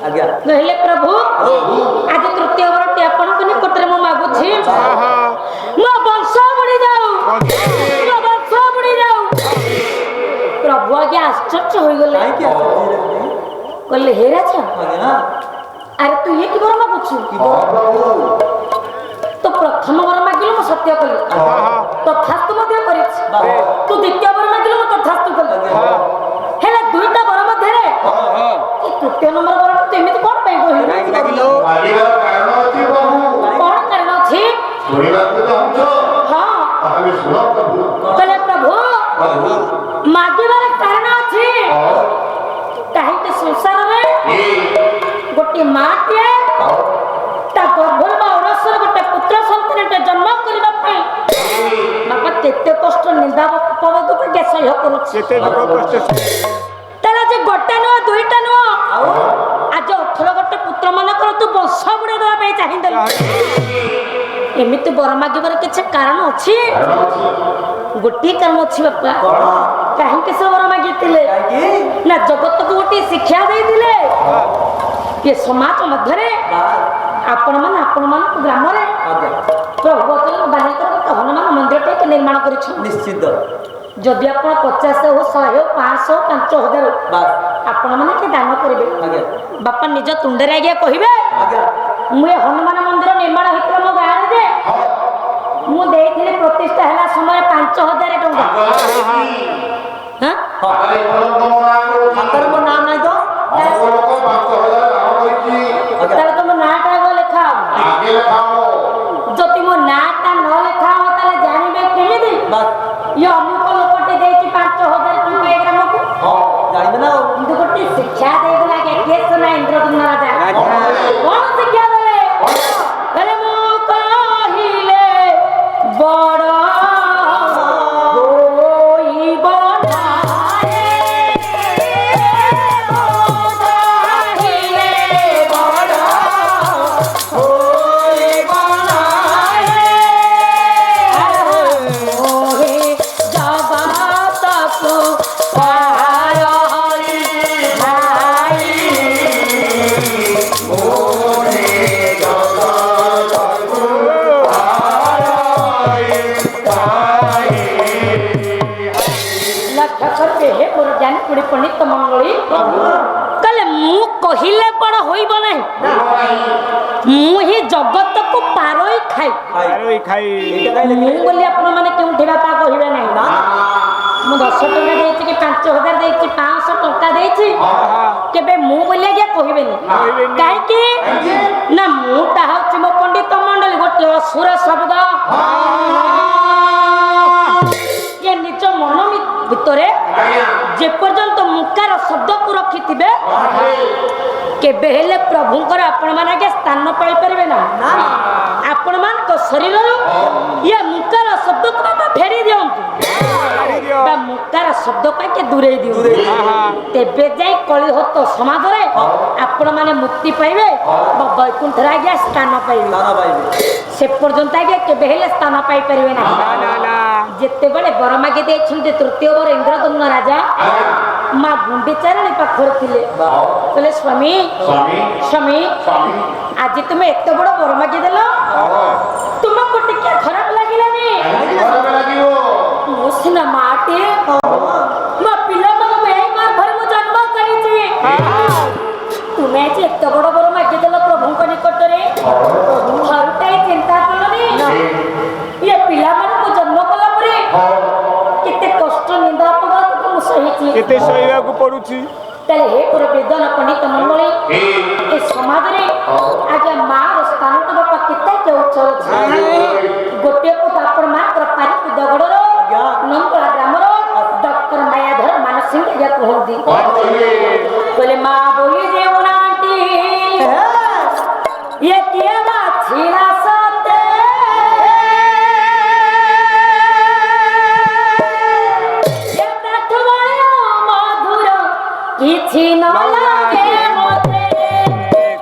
ଆଜ୍ଞା କହିଲେ ପ୍ରଭୁ ଆଜି ତୃତୀୟ ବରଟି ଆପଣଙ୍କ ନିକଟରେ ମୁଁ ମାଗୁଛି ମୋ ବଂଶ ବୁଡି ଯାଉ ମୋ ବଂଶ ବୁଡି ଯାଉ। ପ୍ରଭୁ ଆଜ୍ଞା ଆଶ୍ଚର୍ଯ୍ୟ ହୋଇଗଲେ କହିଲେ ହେ ରାଜା ଆରେ ତୁ ଇଏ କି ବର ମାଗୁଛୁ? ତୁ ପ୍ରଥମ ବର ମାଗିଲୁ ମୁଁ ସତ୍ୟ କଲି ତଥାସ୍ତୁ ମଧ୍ୟ କରିଛି। ତୁ ଦ୍ୱିତୀୟ ବର ମାଗିଲୁ ମୁଁ ତଥାସ୍ତୁ କଲି। ହେଲେ ଦୁଇଟା ବର ମଧ୍ୟରେ ତୃତୀୟ ନମ୍ବର ବର ତୁ ଏମିତି କଣ ପାଇଁ କହିଲୁ? ମାଗିବାର କାରଣ ଅଛି ପ୍ରଭୁ। କଣ କାରଣ ଅଛି? ଶୁଣିବାକୁ ଚାହୁଁଛ? ହଁ ତାହେଲେ ଶୁଣ ପ୍ରଭୁ। କହିଲେ ପ୍ରଭୁ ମାଗିବାର କାରଣ ଅଛି। କାହିଁକି ସଂସାରରେ ଗୋଟିଏ ମାଟିଏ ତା ଗର୍ଭରୁ ବା ଔରସର ଗୋଟେ ପୁତ୍ର ସନ୍ତାନଟେ ଜନ୍ମ କରିବା ପାଇଁ ବାପା କେତେ କଷ୍ଟ ନିନ୍ଦା ପବକୁ ସହ୍ୟ କରୁଛି। କେତେ ଦୁଃଖ କଷ୍ଟ ତାହେଲେ ଆଜି ଗୋଟେ ନୁହଁ ଦୁଇଟା ନୁହଁ ଆଜି 18 ଗୋଟେ ପୁତ୍ର ମାନଙ୍କର ତୁ ବଂଶ ବୁଡେଇ ଦେବା ପାଇଁ ଚାହିଁଦେଲୁ। ଏମିତି ବର ମାଗିବାର କିଛି କାରଣ ଅଛି? ଗୋଟିଏ କାରଣ ଅଛି ବାପା। କାହିଁକି ସେ ବର ମାଗିଥିଲେ ନା ଜଗତକୁ ଗୋଟିଏ ଶିକ୍ଷା ଦେଇଥିଲେ ଏ ସମାଜ ମଧ୍ୟରେ ଆପଣମାନଙ୍କ ଗ୍ରାମରେ ପ୍ରଭୁ ବାଲିଙ୍କର ଗୋଟେ ହନୁମାନ ମନ୍ଦିରଟେ ନିର୍ମାଣ କରିଛନ୍ତି। ନିଶ୍ଚିତ ଯଦି ଆପଣ 50 ହଉ 100 ହଉ 500 5000 ଆପଣ ମାନେ କି ଦାନ କରିବେ ବାପା ନିଜ ତୁଣ୍ଡରେ ଆଜ୍ଞା କହିବେ ମୁଁ ଏ ହନୁମାନ ମନ୍ଦିର ନିର୍ମାଣ ହେଇଥିଲା ମୋ ଗାଁରେ ଯେ ମୁଁ ଦେଇଥିଲି ପ୍ରତିଷ୍ଠା ହେଲା ସମୟ 5000 ଟଙ୍କା। ମୋ ନାଁ ନାହିଁ ତ ତାହେଲେ ତମ ନାଁଟା ଆଗ ଲେଖା ହବ। ଯଦି ମୋ ନାଁଟା ନ ଲେଖା ହବ ତାହେଲେ ଜାଣିବେ କେମିତି ଇଏ ଅମୁକ ଲୋକଟେ ଦେଇଛି 5000 ଟଙ୍କା ଏ ଗ୍ରାମକୁ? ଜାଣିବେ ନା କିନ୍ତୁ ଗୋଟେ ଶିକ୍ଷା ଦେଇଗଲା ନା ଇନ୍ଦ୍ରଦ୍ୟୁମ୍ନ ରାଜା କଣ ଶିକ୍ଷା ଦେଲେ? ହେଲେ ମୁଁ କହିଲେ ବଡ ହୋଇବ ନାହିଁ। କହିଲେ ବଡ ହୋଇବ ନାହିଁ। ମୋହି ଜଗତକୁ ପାର ପଣ୍ଡିତ ମଙ୍ଗଳୀ କହିଲେ ମୁଁ କହିଲେ ବଡ ହୋଇବ ନାହିଁ। ମୁଁ ହିଁ ଜଗତକୁ ପାରୋଇ ଖାଇ ମୁଁ ବୋଲି ଆପଣ ମାନେ କେଉଁଠି ବାପା କହିବେ ନାହିଁ। ମୁଁ 10 ଟଙ୍କା ଦେଇଛି କି 5000 ଦେଇଛି 500 ଟଙ୍କା ଦେଇଛି କେବେ ମୁଁ ବୋଲି ଆଜ୍ଞା କହିବେନି। କାହିଁକି ନା ମୁଁ ତାହା ହଉଛି ମୋ ପଣ୍ଡିତ ମଣ୍ଡଳୀ ଗୋଟିଏ ଅସୁର ଶବ୍ଦ। ଇଏ ନିଜ ମନ ଭିତରେ ଯେପର୍ଯ୍ୟନ୍ତ ମୁକାର ଶବ୍ଦକୁ ରଖିଥିବେ କେବେ ହେଲେ ପ୍ରଭୁଙ୍କର ଆପଣ ମାନେ ଆଜ୍ଞା ସ୍ଥାନ ପାଇପାରିବେ ନା। ଆପଣ ମାନଙ୍କ ଶରୀରରୁ ଇଏ ମୁକାର ଶବ୍ଦକୁ ଫେରି ଦିଅନ୍ତୁ ବା ମୁକାର ଶବ୍ଦ ପାଇକି ଦୂରେଇ ଦିଅନ୍ତୁ। ତେବେ ଯାଇ କଳିହତ ସମାଜରେ ଆପଣ ମାନେ ମୁକ୍ତି ପାଇବେ ବା ବୈକୁଣ୍ଠରେ ଆଜ୍ଞା ସ୍ଥାନ ପାଇବେ। ସେ ପର୍ଯ୍ୟନ୍ତ ଆଜ୍ଞା କେବେ ହେଲେ ସ୍ଥାନ ପାଇପାରିବେ ନାହିଁ। ଯେତେବେଳେ ବର ମାଗି ଦେଇଛନ୍ତି ତୃତୀୟ ବର ଇନ୍ଦ୍ରଦ୍ୟୁମ୍ନ ରାଜା ମା ଗୁଣ୍ଡିଚାରାଣୀ ପାଖରେ ଥିଲେ କହିଲେ ସ୍ୱାମୀ ସ୍ୱାମୀ ଆଜି ତୁମେ ଏତେ ବଡ ବର ମାଗିଦେଲ ତୁମକୁ ଟିକେ ଖରାପ ଲାଗିଲାନି? ମୁଁ ସିନା ମାଟିଏ ମୋ ପିଲାମାନଙ୍କୁ ଏଇ ଗର୍ଭରେ ମୁଁ ଜନ୍ମ କରିଛି ତୁମେ ଆଜି ଏତେ ବଡ ବର ମାଗିଦେଲ ପ୍ରଭୁଙ୍କ ନିକଟରେ ଥରୁଟାଇ ଚିନ୍ତା କଲନି ଇଏ ପିଲାମାନଙ୍କୁ ଜନ୍ମ କଲା ପରେ କେତେ କଷ୍ଟ ନିନ୍ଦା ଅପବାଦକୁ ମୁଁ ସହିଛି କେତେ ସହିବାକୁ ପଡୁଛି। ତାହେଲେ ହେ ପୁର ବେଦନ ପଣ୍ଡିତ ମଣ୍ଡଳୀ ଏ ସମାଜରେ ଆଜ୍ଞା ମାର ସ୍ଥାନଟା ବାପା କେତେ ଉଚ୍ଚ ଅଛି। ଗୋଟିଏ ପୁତ ଆପଣ ମାତ୍ର ପାରିକୁ ଦଗଡ଼ର ନଙ୍ଗଳା ଗ୍ରାମର ଡକ୍ଟର ମାୟାଧର ମାନସିଂହ ଆଜ୍ଞା କୁହନ୍ତି କହିଲେ ମା ବୋଲି ଯେଉଁନାଟି ଇଏ କିଏ ବାଛିଲା ସତେ ମଧୁର କିଛି ନ ଲାଗେ ମତେ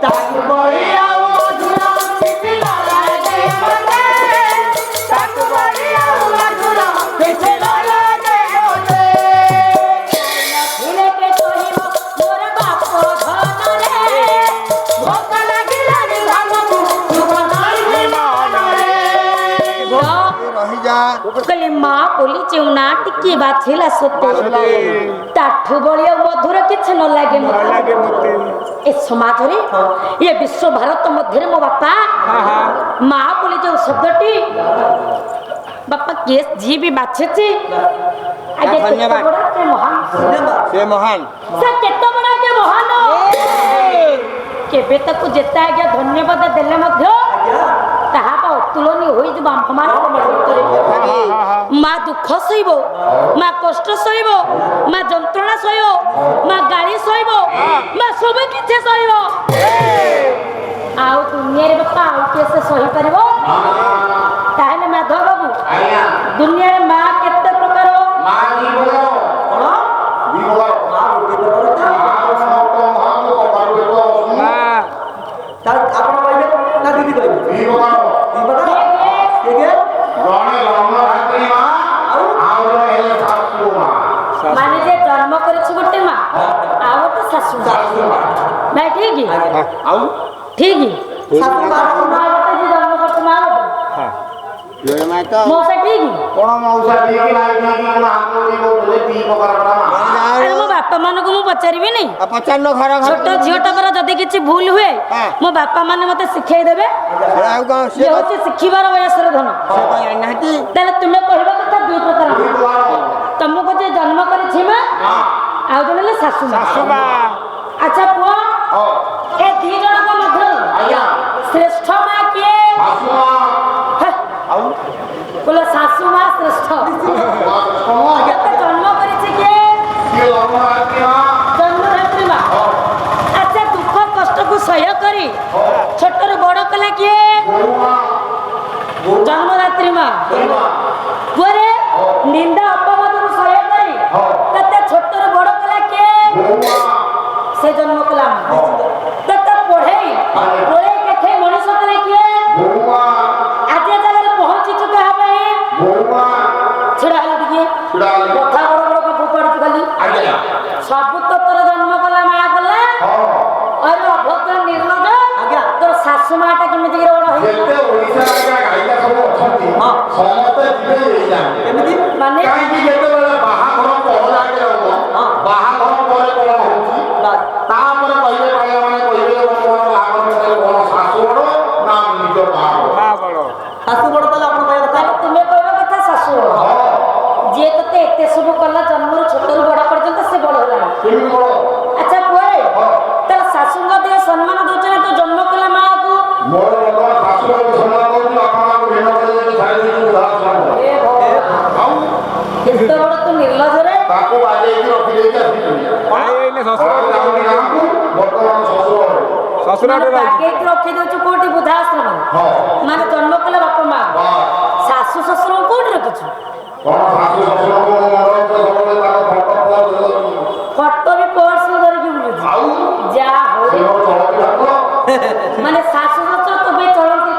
ତାକୁ ବଳିଆ ମଧୁର ବୋଲି ଯେଉଁ ନାଁଟି କିଏ ବାଛିଲା ସତେ ତାଠୁ ବଳି ଆଉ ମଧୁର କିଛି ନ ଲାଗେ ମତେ ଏ ସମାଜରେ ଏ ବିଶ୍ୱ ଭାରତ ମଧ୍ୟରେ ମୋ ବାପା ମା ବୋଲି ଯେଉଁ ଶବ୍ଦଟି ବାପା କିଏ ଯିଏ ବି ବାଛିଛି ଆଜ୍ଞା କେତେ ବଡ଼ କେ ମହାନ ସେ ମହାନ ସେ କେତେ ବଡ଼ କେ ମହାନ କେବେ ତାକୁ ଯେତେ ଆଜ୍ଞା ଧନ୍ୟବାଦ ଦେଲେ ମଧ୍ୟ ତାହା ଅତୁଳନୀୟ ହୋଇଯିବ ଆମ୍ଭମାନଙ୍କ ନିକଟରେ। ମା ଦୁଃଖ ସହିବ, ମା କଷ୍ଟ ସହିବ, ମା ଯନ୍ତ୍ରଣା ସହିବ, ମା ଗାଳି ସହିବ, ମା ସବୁ କିଛି ସହିବ। ଆଉ ଦୁନିଆରେ ବାପା ଆଉ କିଏ ସେ ସହିପାରିବ? ତାହେଲେ ମାଧବ ବାବୁ ଦୁନିଆରେ ମା କେତେ ପ୍ରକାର? ଆପଣ କହିବେ ନା ଦିଦି କହିବେ ମାନେ ଯେ ଜନ୍ମ କରିଛି ଗୋଟେ ମା ଆଉ ଗୋଟେ ଶାଶୁ ନାଇଁ ଠିକ ଠିକ ମା ଗୋଟେ ଯେ ଜନ୍ମ କରିଛି ମା ଗୋଟେ ମଉସା ଠିକ ଆରେ ମୋ ବାପା ମାନଙ୍କୁ ମୁଁ ପଚାରିବିନି ପଚାରିଲ ଘର ଛୋଟ ଝିଅଟାଙ୍କର ଯଦି କିଛି ଭୁଲ ହୁଏ ମୋ ବାପା ମାନେ ମତେ ଶିଖେଇ ଦେବେ ଇଏ ହଉଛି ଶିଖିବାର ବୟସର ଧନ ତାହେଲେ ତୁମେ କହିବା କଥା ଦୁଇ ପ୍ରକାର ତମକୁ ଯେ ଜନ୍ମ କରିଛି ମା ଆଉ ଜଣେ ହେଲେ ଶାଶୁ ମା ଆଚ୍ଛା ପୁଅ ଏ ଦି ଜଣଙ୍କ ମଧ୍ୟରୁ ଶ୍ରେଷ୍ଠ ମା କିଏ? ବୋଲେ ଶାଶୁ ମା ଶ୍ରେଷ୍ଠ ଜନ୍ମ କରିଛି କିଏ? ଜନ୍ମଦାତ୍ରୀ ମା। ଆଚ୍ଛା ଦୁଃଖ କଷ୍ଟକୁ ସହ୍ୟ କରି ଛୋଟରୁ ବଡ କଲେ କିଏ? ଜନ୍ମଦାତ୍ରୀ ମା। ପୁଅରେ ନିନ୍ଦା ଅପବାଦକୁ ସହ୍ୟ କରି ତତେ ଛୋଟରୁ ବଡ କଲା କିଏ? ସେ ଜନ୍ମ କଲା ମା। ତତେ ପଢେଇ କେଠେଇ ମଣିଷ କଲେ କିଏ? ଆଜି ଜାଗାରେ ପହଞ୍ଚିଛୁ କାହା ପାଇଁ? ଛିଡା ହେଲେ ଟିକେ କଥା ବଡ ବଡ କଥା ପଡୁଛୁ ଖାଲି ସବୁ ତ ତୋର ଜନ୍ମ କଲା ମା କଲା ଅରେ ଅଭଦ୍ର ନିର୍ଲଜ ତୋର ଶାଶୁ ମା ଟା କେମିତି ବଡ ହେଇଗଲା ମାନେ ତାପରେ କହିବେ ମାନେ କହିବେ ଶାଶୁ ବଡ ନା ନିଜ ମା ବଡ ଶାଶୁ ବଡ ତାହେଲେ ଆପଣ କହିବା କଥା ତୁମେ କହିବା କଥା ଶାଶୁ ବଡ ଯିଏ ତତେ ଏତେ ସବୁ କଲା ଜନ୍ମରୁ ଛୋଟରୁ ବଡ ପର୍ଯ୍ୟନ୍ତ ସେ ବଡ ହେଲା। ଆଚ୍ଛା ପୁଅରେ ତାର ଶାଶୁଙ୍କ ଦେହ ସମ୍ମାନ ଦଉଛ ନା ତୋ ଜନ୍ମ କଲା ମାକୁ? କେତେ ବଡ ତୁ ନିର୍ଲଜରେ ତାକୁ ବାଜେଇକି ରଖିଦେଇକି ବାଗେଇକି ରଖିଦଉଛୁ କୋଉଠି ବୃଦ୍ଧାଶ୍ରମ ମାନେ ଜନ୍ମ କଲେ ବାପା ମା ଶାଶୁ ଶ୍ୱଶୁରଙ୍କୁ କୋଉଠି ରଖିଛୁ? ଫଟୋ ବି ପର୍ସରେ ଧରିକି ବୁଲୁଛୁ ଯାହା ହଉ ମାନେ ଶାଶୁ ଶ୍ୱଶୁର ତ ବି ଚଳନ୍ତି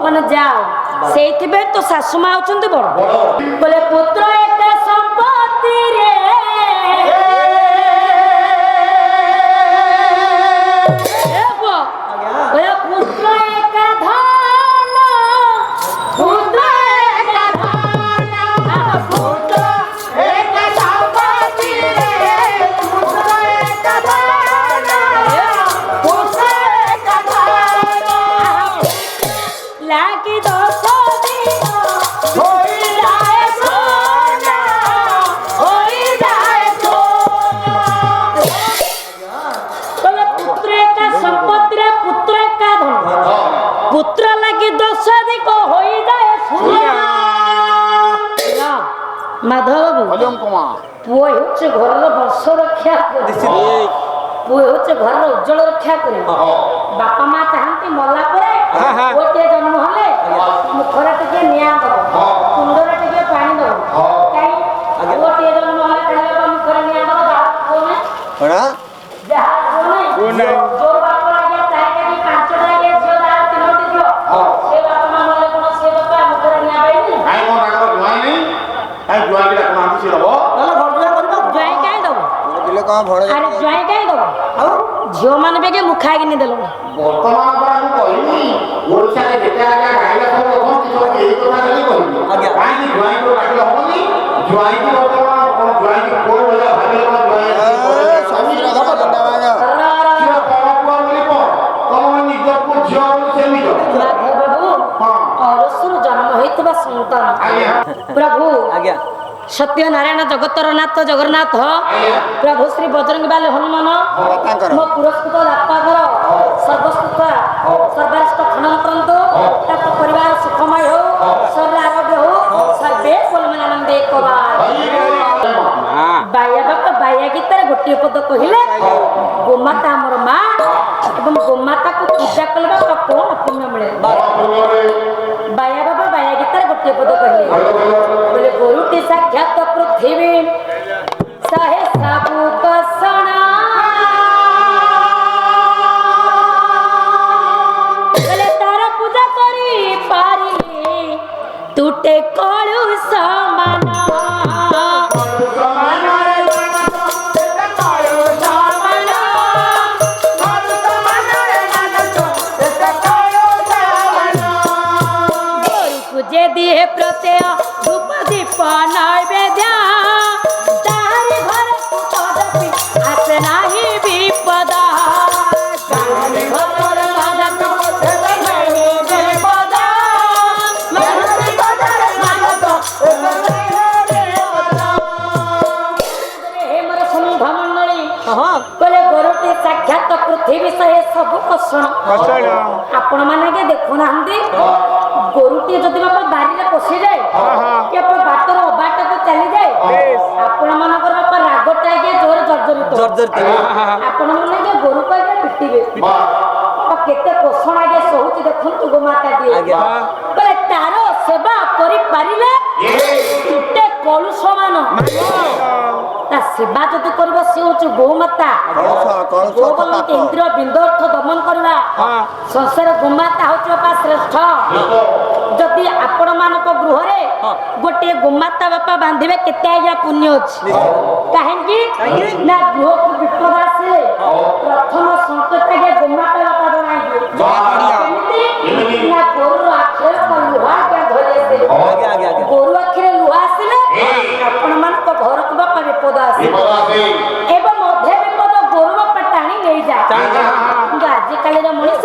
ମାନେ ଯାଅ ସେଇଥିପାଇଁ ତ ଶାଶୁ ମା ହଉଛନ୍ତି ବଡ ବୋଲେ ପୁତ୍ର ଏକା ସମ୍ପତ୍ତିରେ ପୁତ୍ର ଏକା ଧନ ପୁତ୍ର ଏକା ଧନ ପୁତ୍ର ଏକା ସମ୍ପତ୍ତିରେ ପୁତ୍ର ଏକା ଧନ ପୁତ୍ର ଏକା ଧନ ଲାଗି ଦୋଷ ଦିନ ହୋଇଯାଏ সোনা ହୋଇଯାଏ সোনা ବୋଲେ ପୁତ୍ର ଏକା ସମ୍ପତ୍ତିରେ ପୁତ୍ର ଏକା ଧନ ପୁତ୍ର ଲାଗି ଦୋଷ ଅଧିକ ହୋଇଯାଏ সোনা ମାଧବ ବାବୁ ପୁଅ ହେଉଛି ଘରର ବଂଶ ରକ୍ଷା ପୁଅ ହେଉଛି ଘରର ଉଜ୍ଜଳ ରକ୍ଷା କରିବ ବାପା ମା ଚାହାନ୍ତି ମଲା ପରେ ଗୋଟିଏ ଜନ୍ମ ହେଲେ ମୁଖରେ ଟିକେ ନିଆଁ ଦବ କୁଣ୍ଡରେ ଟିକେ ପାଣି ଦବ କାହିଁ ଗୋଟିଏ ଜନ୍ମ ହେଲେ ଖାଇବା ମୁଖରେ ନିଆଁ ଦବ ଯାହା ଯୋଉ ବାପା ଆଜ୍ଞା ଚାରିଟା କି ପାଞ୍ଚଟା ଆଜ୍ଞା ଝିଅ ଯାହା ତିନୋଟି ଝିଅ ସେ ବାପା ମା ମଲେ କଣ ସେ ବାପା ମୁଖରେ ନିଆଁ ପାଇନି କାଇଁ ମୋ ତାଙ୍କର ଜୁଆଇ ନାହିଁ କାଇଁ ଜୁଆଇ ଡାକୁନାହାନ୍ତି ସେ ଦବ ତାହେଲେ ଘର କରିବା ଜୁଆଇ କାହିଁ ଦବ କଣ ଭଣ ଆରେ ଜ୍ୱାଇଁ କାଇଁ ଦବ ଝିଅ ମାନେ ବେগে ମୁଖା କିନି ଦେଲୁ ବର୍ତ୍ତମାନ ପରା ମୁଁ କହିଲି ଓଡ଼ିଶାରେ ଯେତେ ଆଜ୍ଞା ଗାଈଲା ସବୁ ଅଛନ୍ତି ସବୁ ଏଇ କଥା ଖାଲି କହିବି ଆଜ୍ଞା। କାହିଁକି ଜ୍ୱାଇଁକୁ ଡାକିଲେ ହବନି ଜ୍ୱାଇଁକି ବର୍ତ୍ତମାନ କଣ ଜ୍ୱାଇଁକି କୋଉ ଭଳିଆ ଭାବିଲେ କଣ ଜ୍ୱାଇଁ ଶ୍ୱଶୁର ଘର ଜିନ୍ଦାବାଦ। ଝିଅ ତମ ପୁଅ ବୋଲି କଣ ତମ ନିଜ ପୁଅ ଝିଅ ବୋଲି ସେମିତି ମାଧବ ବାବୁ ହଁ ଅରସୁରୁ ଜନ୍ମ ହୋଇଥିବା ସନ୍ତାନ ଆଜ୍ଞା ପ୍ରଭୁ ଆଜ୍ଞା ସତ୍ୟ ନାରାୟଣ ଜଗତର ନାଥ ଜଗନ୍ନାଥ ପ୍ରଭୁ ଶ୍ରୀ ବଜରଙ୍ଗ ବାଲି ହନୁମାନ ତାଙ୍କର ମୋ ପୁରସ୍କୃତ ବାପାଙ୍କର ସର୍ବସ୍କୃତ ସର୍ବାରିଷ୍ଟ ଖନନ କରନ୍ତୁ ତାଙ୍କ ପରିବାର ସୁଖମୟ ହଉ ଶରୀର ଆରୋଗ୍ୟ ହଉ ସର୍ବେ ପଲମାନନ୍ଦେ ବାୟା ବାପା ବାୟା ଗୀତାରେ ଗୋଟିଏ ପଦ କହିଲେ ଗୋମାତା ଆମର ମା ଏବଂ ଗୋମାତାକୁ ପୂଜା କଲେ ବାପା କଣ ପୁଣ୍ୟ ମିଳେ ବାୟା ବାବା ବାୟା ଗୀତାରେ ଗୋଟିଏ ପଦ କହିଲେ ବୋଲେ ଗୋରୁଟି ସାକ୍ଷାତ ପୃଥିବୀ ଶହେ ସାବୁ କଷଣା ବୋଲେ ତାର ପୂଜା କରି ପାରିଲେ ତୁଟେ କଳୁ ସମାନ যে দিয়ে প্রত্যয় ধূপ দীপ নৈবেদ্য তাহারি ঘরে কদাপি আসে নাহি বিপদ তাহারি ঘরে কদাপি আসে নাহি বিপদ হে মোর সন্ধ মণ্ডলী বলে গরুটি সাক্ষাৎ পৃথিবী সহে সবু কষণ ଆପଣ ମାନେ ଆଜ୍ଞା ଦେଖୁନାହାନ୍ତି ଗୋରୁଟିଏ ଯଦି ବାପା ବାରିରେ ପଶିଯାଏ କି ବାପା ବାଟର ଅବାଟକୁ ଚାଲିଯାଏ ଆପଣ ମାନଙ୍କର ବାପା ରାଗଟା ଆଜ୍ଞା ଜୋର ଜର୍ଜରିତ ଆପଣ ମାନେ ଆଜ୍ଞା ଗୋରୁକୁ ଆଜ୍ଞା ପିଟିବେ କେତେ ପୋଷଣ ଆଜ୍ଞା ସହୁଛି ଦେଖନ୍ତୁ ଗୋମାତାଟିଏ ବୋଲେ ତାର ସେବା କରିପାରିଲେ ତୁଟେ କଳୁଷ ମାନ ତା ସେବା ଯଦି କରିବ ସେ ହଉଛି ଗୋମାତା ଗୋବଲଙ୍କ ଇନ୍ଦ୍ରିୟ ବିନ୍ଦୋର୍ଥ ଦମନ କରିବା ସଂସାର ଗୋମାତା ହଉଛି ବାପା ଶ୍ରେଷ୍ଠ ଯଦି ଆପଣ ମାନଙ୍କ ଗୃହରେ ଗୋଟିଏ ଗୋମାତା ବାପା ବାନ୍ଧିବେ କେତେ ଆଜ୍ଞା ପୁଣ୍ୟ ଅଛି କାହିଁକି ନା ଗୃହକୁ ବିପଦ ଆସିଲେ ପ୍ରଥମ ସଂକେତ ଆଜ୍ଞା ଗୋମାତା ବାପା ଜଣାଇବେ କେମିତି ନା ଗୋରୁର ଆଖିରେ ଲୁହା ଧରି ଆସେ ଗୋରୁ ଆଖିରେ ଲୁହା ଆସିଲେ ଆପଣ ମାନଙ୍କ ଘରକୁ ବାପା ବିପଦ ଆସେ ଏବଂ ଅଧେ ବିପଦ ଗୋରୁ ବାପା ଟାଣି ନେଇଯାଏ କିନ୍ତୁ ଆଜିକାଲିର ମଣିଷ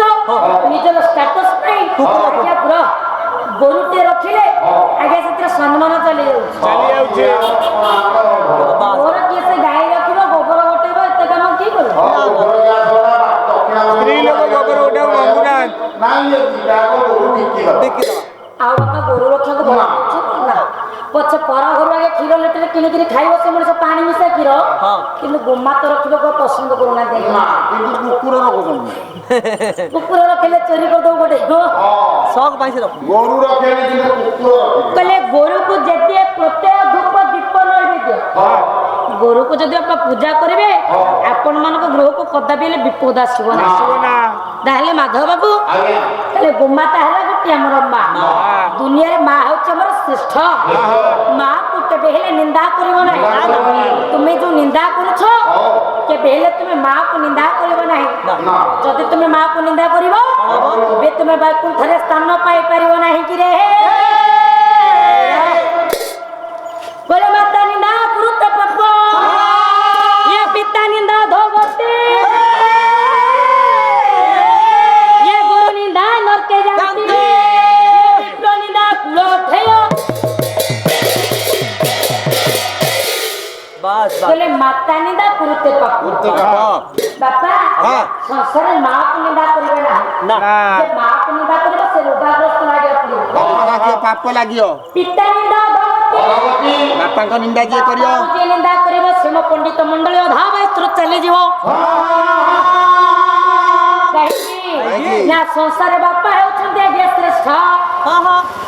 ନିଜର ଷ୍ଟାଟସ ପାଇଁ ଆଜ୍ଞା ପୁରା ଗୋରୁଟିଏ ରଖିଲେ ଆଜ୍ଞା ସେଥିରେ ସମ୍ମାନ ଚାଲି ଯାଉଛି ମୋର କିଏ ସେ ଗାଈ ରଖିବ ଗୋବର ଗୋଟେଇବ ଏତେ କାମ କିଏ କରିବ ସ୍ତ୍ରୀ ଲୋକ ଗୋବର ଗୋଟେ ମଙ୍ଗୁନାହାନ୍ତି ଆଉ ବାପା ଗୋରୁ ରଖିବାକୁ ଭଲ ପାଉଛନ୍ତି ନା ପଛେ ପର ଘରୁ ଆଗେ କ୍ଷୀର ଲିଟରେ କିଣିକିରି ଖାଇବ ସେ ମଣିଷ ପାଣି ମିଶା କ୍ଷୀର କିନ୍ତୁ ଗୋମାତା ରଖିବାକୁ ପସନ୍ଦ କରୁନାହାନ୍ତି କୁକୁର ରଖିଲେ ଚୋରି କରିଦବ ଗୋଟେ କହିଲେ ଗୋରୁକୁ ଯେତେ ପ୍ରତ୍ୟୟ ଧୂପ ଦୀପ ନୈବେଦ୍ୟ ଗୋରୁକୁ ଯଦି ଆପଣ ପୂଜା କରିବେ ଆପଣ ମାନଙ୍କ ଗୃହକୁ କଦାପି ହେଲେ ବିପଦ ଆସିବ ନା ତାହେଲେ ମାଧବ ବାବୁ ତାହେଲେ ଗୋମାତା ହେଲା ଗୋଟିଏ ଆମର ମା ଦୁନିଆରେ ମା ହଉଛି ଆମର ଶ୍ରେଷ୍ଠ ମା କୁ କେବେ ହେଲେ ନିନ୍ଦା କରିବ ନାହିଁ ତୁମେ ଯୋଉ ନିନ୍ଦା କରୁଛ କେବେ ହେଲେ ତୁମେ ମା କୁ ନିନ୍ଦା କରିବ ନାହିଁ ଯଦି ତୁମେ ମା କୁ ନିନ୍ଦା କରିବ ଏବେ ତୁମେ ବୈକୁଣ୍ଠରେ ସ୍ଥାନ ପାଇପାରିବ ନାହିଁ କି ରେ ବୋଲେ ମାତା ନିନ୍ଦା କୁରୁତ ପାପ ଇଏ ପିତା ନିନ୍ଦା ଧୋବତେ ଇଏ ଗୁରୁ ନିନ୍ଦା ନରକେ ଯାନ୍ତି ବିପ୍ର ନିନ୍ଦା କୁଳ ଠେୟ बोले माता निंदा कुरुते पाप बापा संसार माँ को निंदा करिवे ना जे माँ को निंदा करिवे से रोगाग्रस्त लागे पड़ियो पाप लागियो पिता निंदा भगवती बापा को निंदा जे करियो जे निंदा करिवे से मो पंडित मंडली अधा वस्त्र चली जीवो कहि ना संसार बापा हेउछन्ते आगे श्रेष्ठ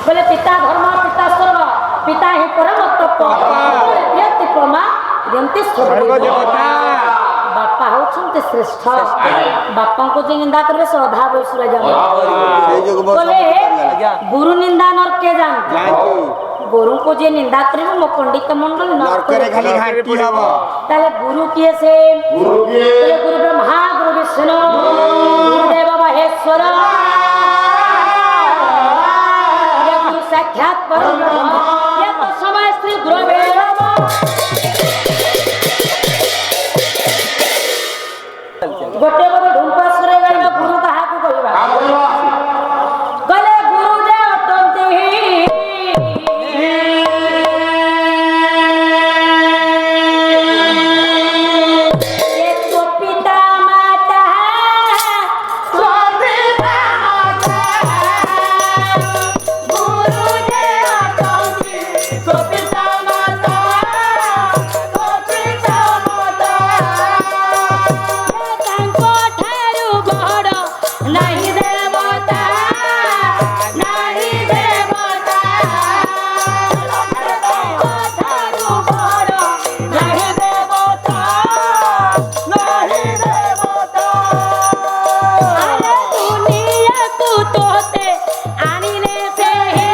बोले पिता धर्म पिता स्वर्ग पिता ही परम तप व्यक्ति प्रमा ଯେମିତି ବାପା ହଉଛନ୍ତି ଶ୍ରେଷ୍ଠ ବାପାଙ୍କୁ ଯେ ନିନ୍ଦା କରିବେ ସେ ଅଧା ବୟସରେ ଯାଆନ୍ତି ବୋଲେ ଗୁରୁ ନିନ୍ଦା ନରକେ ଯାଆନ୍ତି ଗୁରୁଙ୍କୁ ଯିଏ ନିନ୍ଦା କରିବ ମୋ ପଣ୍ଡିତ ମଣ୍ଡଳ ନର୍କରେ ଖାଲି ଘାଣ୍ଟି ହବ। ତାହେଲେ ଗୁରୁ କିଏ ସେ? ଗୁରୁ କିଏ? ଗୁରୁ ବ୍ରହ୍ମା, ଗୁରୁ ବିଷ୍ଣୁ, ଗୁରୁଦେବ ମହେଶ୍ୱର, ଗୁରୁ ସାକ୍ଷାତ ପରବ୍ରହ୍ମ, ସମୟ ଶ୍ରୀ ଗୁରବେ ନମଃ। ଗୋଟେ ଗୋଟେ ଢୁମ୍ପା ସୁରେ ଗାଇବା ଗୁରୁ କାହାକୁ କହିବା? ଗଲେ ଗୁରୁ ଯେ ଅଟନ୍ତି ଏ ତୋ ପିତା ମାତା, ତୋ ପିତା ମାତା, ଗୁରୁ ଯେ ଅଟନ୍ତି ତୋ ପିତା ମାତା, ତୋ ପିତା ମାତା, ତାଙ୍କ ଠାରୁ ବଡ଼ ନାହିଁ ଦେବତା, ନାହିଁ ଦେବତା, ତାଙ୍କ ଠାରୁ ବଡ଼ ନାହିଁ ଦେବତା, ନାହିଁ ଦେବତା। ଆରେ ଦୁନିଆକୁ ତୋତେ ଆଣିଲେ ସେହି,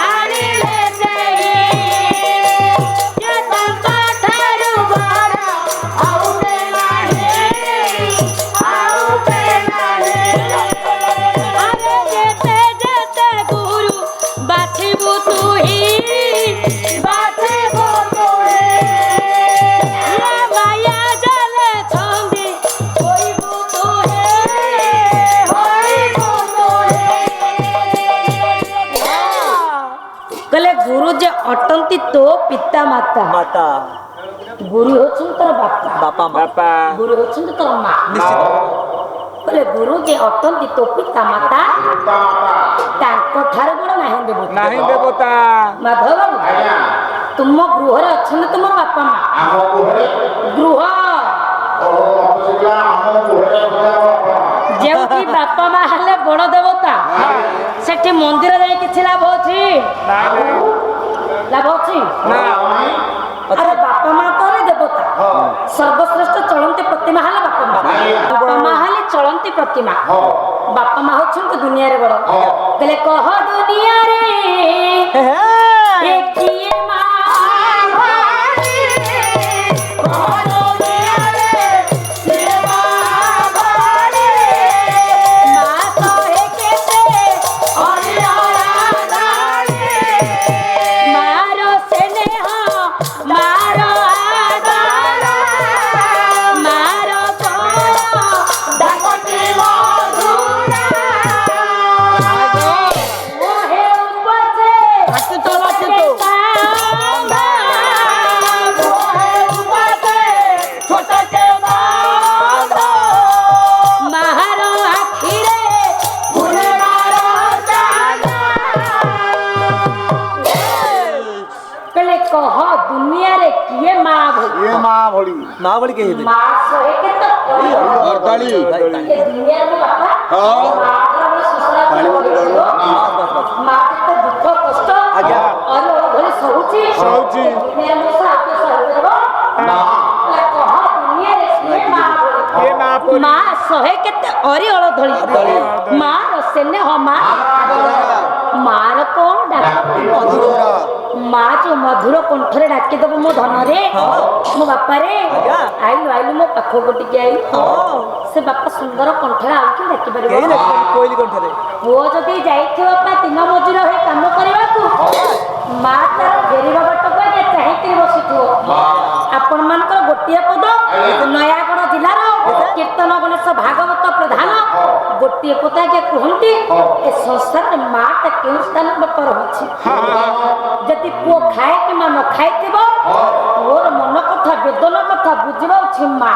ଆଣିଲେ ସେହି, ଯେ ତାଙ୍କ ଠାରୁ ବଡ଼ ଆଉ କେ ନାହିଁ, ଆଉ କେ ନାହିଁ। ଆରେ ଯେତେ ଯେତେ ଗୁରୁ ବାଛିବୁ ତୁହି, ବାଛିବୁ ତୁହି, ଏ ମାୟା ଜାଲେ ଛନ୍ଦି ହୋଇବୁ ତୁହି, ହୋଇବୁ ତୁହି। କହିଲେ ଗୁରୁ ଯେ ଅଟନ୍ତି ତୋ ପିତା ମାତା, ମାତା ଗୁରୁ ହେଉଛନ୍ତି ତୋର ବାପା, ବାପା ବାପା ଗୁରୁ ହେଉଛନ୍ତି ତୋର ମା। ନିଶ୍ଚିତ କହିଲେ ଗୁରୁ ଯେ ଅଟନ୍ତି ତୋ ପିତା ମାତା, ତାଙ୍କ ଠାରୁ ବଡ଼ ନାହିଁ ଦେବତା। ନାହିଁ ଦେବତା ମାଧବ ବାବୁ, ତୁମ ଗୃହରେ ଅଛନ୍ତି ତୁମର ବାପା ମା। ଆମ ଗୁହରେ ଗୃହ ଯେଉଁଠି ବାପା ମା ହେଲେ ବଡ଼ ଦେବତା, ସେଠି ମନ୍ଦିର ଯାଇ କିଛି ଲାଭ ଅଛି? ଲାଭ ଅଛି? ଆରେ ବାପା ମା ତ ହେଲେ ଦେବତା, ସର୍ବଶ୍ରେଷ୍ଠ ଚଳନ୍ତି ପ୍ରତିମା ହେଲେ ବାପା ମା। ବାପା ମା ହେଲେ ଚଳନ୍ତି ପ୍ରତିମା, ବାପା ମା ହଉଛନ୍ତି ଦୁନିଆରେ ବଡ଼। କହିଲେ କହ ଦୁନିଆରେ ଏ କିଏ ମା ଭାରି? କହ ଦୁନିଆରେ କିଏ ମା ଭାରି? ମା କହେ କେତେ ଅଲିଅଳା ଧାରି, ମାର ସ୍ନେହ, ମାର ଆଦର, ମାର ପ୍ରାଣ ଡାକଟି ମଧୁର। ମୋহে ଉପଜେ କାନ୍ଦା, ମୋহে ଉପଜେ ଛୋଟଟେ ବାନ୍ଧ, ମାର ଆଖିରେ ପୂର୍ଣ୍ଣିମାର ଚାନ୍ଦ। କହିଲେ କହ ଦୁନିଆରେ କିଏ ମା ଭଳି? ଏ ମା ଭଳି ମା ଭଳି କେହି ହେବେ ମା ସହେ କେତେ ଅର୍ଦାଳି। ଏ ଦୁନିଆରେ ମୋ ବାପା, ମା ଭଳି ସୁଶଳା କରିବ। ମା କେତେ ଦୁଃଖ କଷ୍ଟ ଆଜ୍ଞା। ଅରି ଭଳି ସହୁଛି। ସହୁଛି। ଏ ଦୁନିଆରେ ମୋ ସାଥି ସହିପାରିବ? କହିଲେ କହ ଦୁନିଆରେ କିଏ ମା ଭଳି? କିଏ ମା ପରି? ମା ସହେ କେତେ ଅରି ଅଳଧଳି, ମାର ସ୍ନେହ, ମାର କଣ ଡାକ? ମା ଯୋଉ ମଧୁର କଣ୍ଠରେ ଡାକିଦବ ମୋ ଧନରେ, ମୋ ବାପାରେ, ଆଇଲୁ ଆଇଲୁ ମୋ ପାଖକୁ ଟିକେ ଆଇଲୁ, ସେ ବାପା ସୁନ୍ଦର କଣ୍ଠରେ ଆଉ କିଏ ଡାକିପାରିବ? କେହି ଡାକିପାରିବେନି କୋଇଲି କଣ୍ଠରେ। ପୁଅ ଯଦି ଯାଇଥିବ ବାପା ଦିନ ମଜୁର ହୋଇ କାମ କରିବାକୁ, ମା ତାର ଫେରିବା ବାଟକୁ ଆଗେ ଚାହିଁକିରି ବସିଥିବ। ଆପଣ ମାନଙ୍କର ଗୋଟିଏ ପଦ, ନୟାଗଡ଼ ଜିଲ୍ଲାର କୀର୍ତ୍ତନ ଗଣେଶ ଭାଗବତ ପ୍ରଧାନ ଗୋଟିଏ ପଦ ଆଜ୍ଞା କୁହନ୍ତି, ଏ ସଂସାରରେ ମାଟା କେଉଁ ସ୍ଥାନ ବାପା ରହୁଛି? ଯଦି ପୁଅ ଖାଏ କିମ୍ବା ନ ଖାଇଥିବ, ପୁଅର ମନ କଥା ବେଦନା କଥା ବୁଝିବା ଅଛି ମା।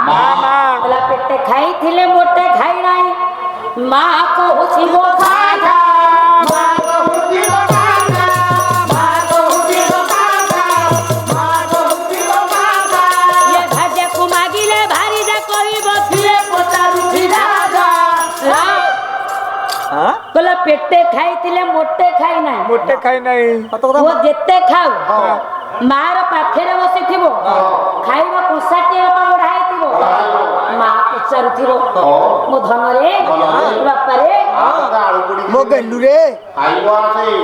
ହେଲା ପେଟେ ଖାଇଥିଲେ ମୋଟେ ଖାଇ ନାହିଁ, ମା କହୁଛି ମୋ ଖାଇବା, ମା କହୁଛି ମୋ ଖାଇବା, ମା କହୁଛି ମୋ ଖାଇବା, ମା କହୁଛି ମୋ ଖାଇବା। ଇଏ ଭାଜକୁ ମାଗିଲେ ଭାରି ଯା କହିବ, ସିଏ ପଚାରୁଛି ରାଜା। କହିଲା ପେଟେ ଖାଇଥିଲେ ମୋଟେ ଖାଇ ନାହିଁ, ମୋଟେ ଖାଇ ନାହିଁ। ପୁଅ ଯେତେ ଖାଉ ମାର ପାଖରେ ବସିଥିବ, ଖାଇବା କଂସାଟିଏ ବଢା ହେଇଥିବ, ମା ପଚାରୁଥିବ ମୋ ଧନରେ ବାପାରେ ମୋ ଗେଣ୍ଡୁରେ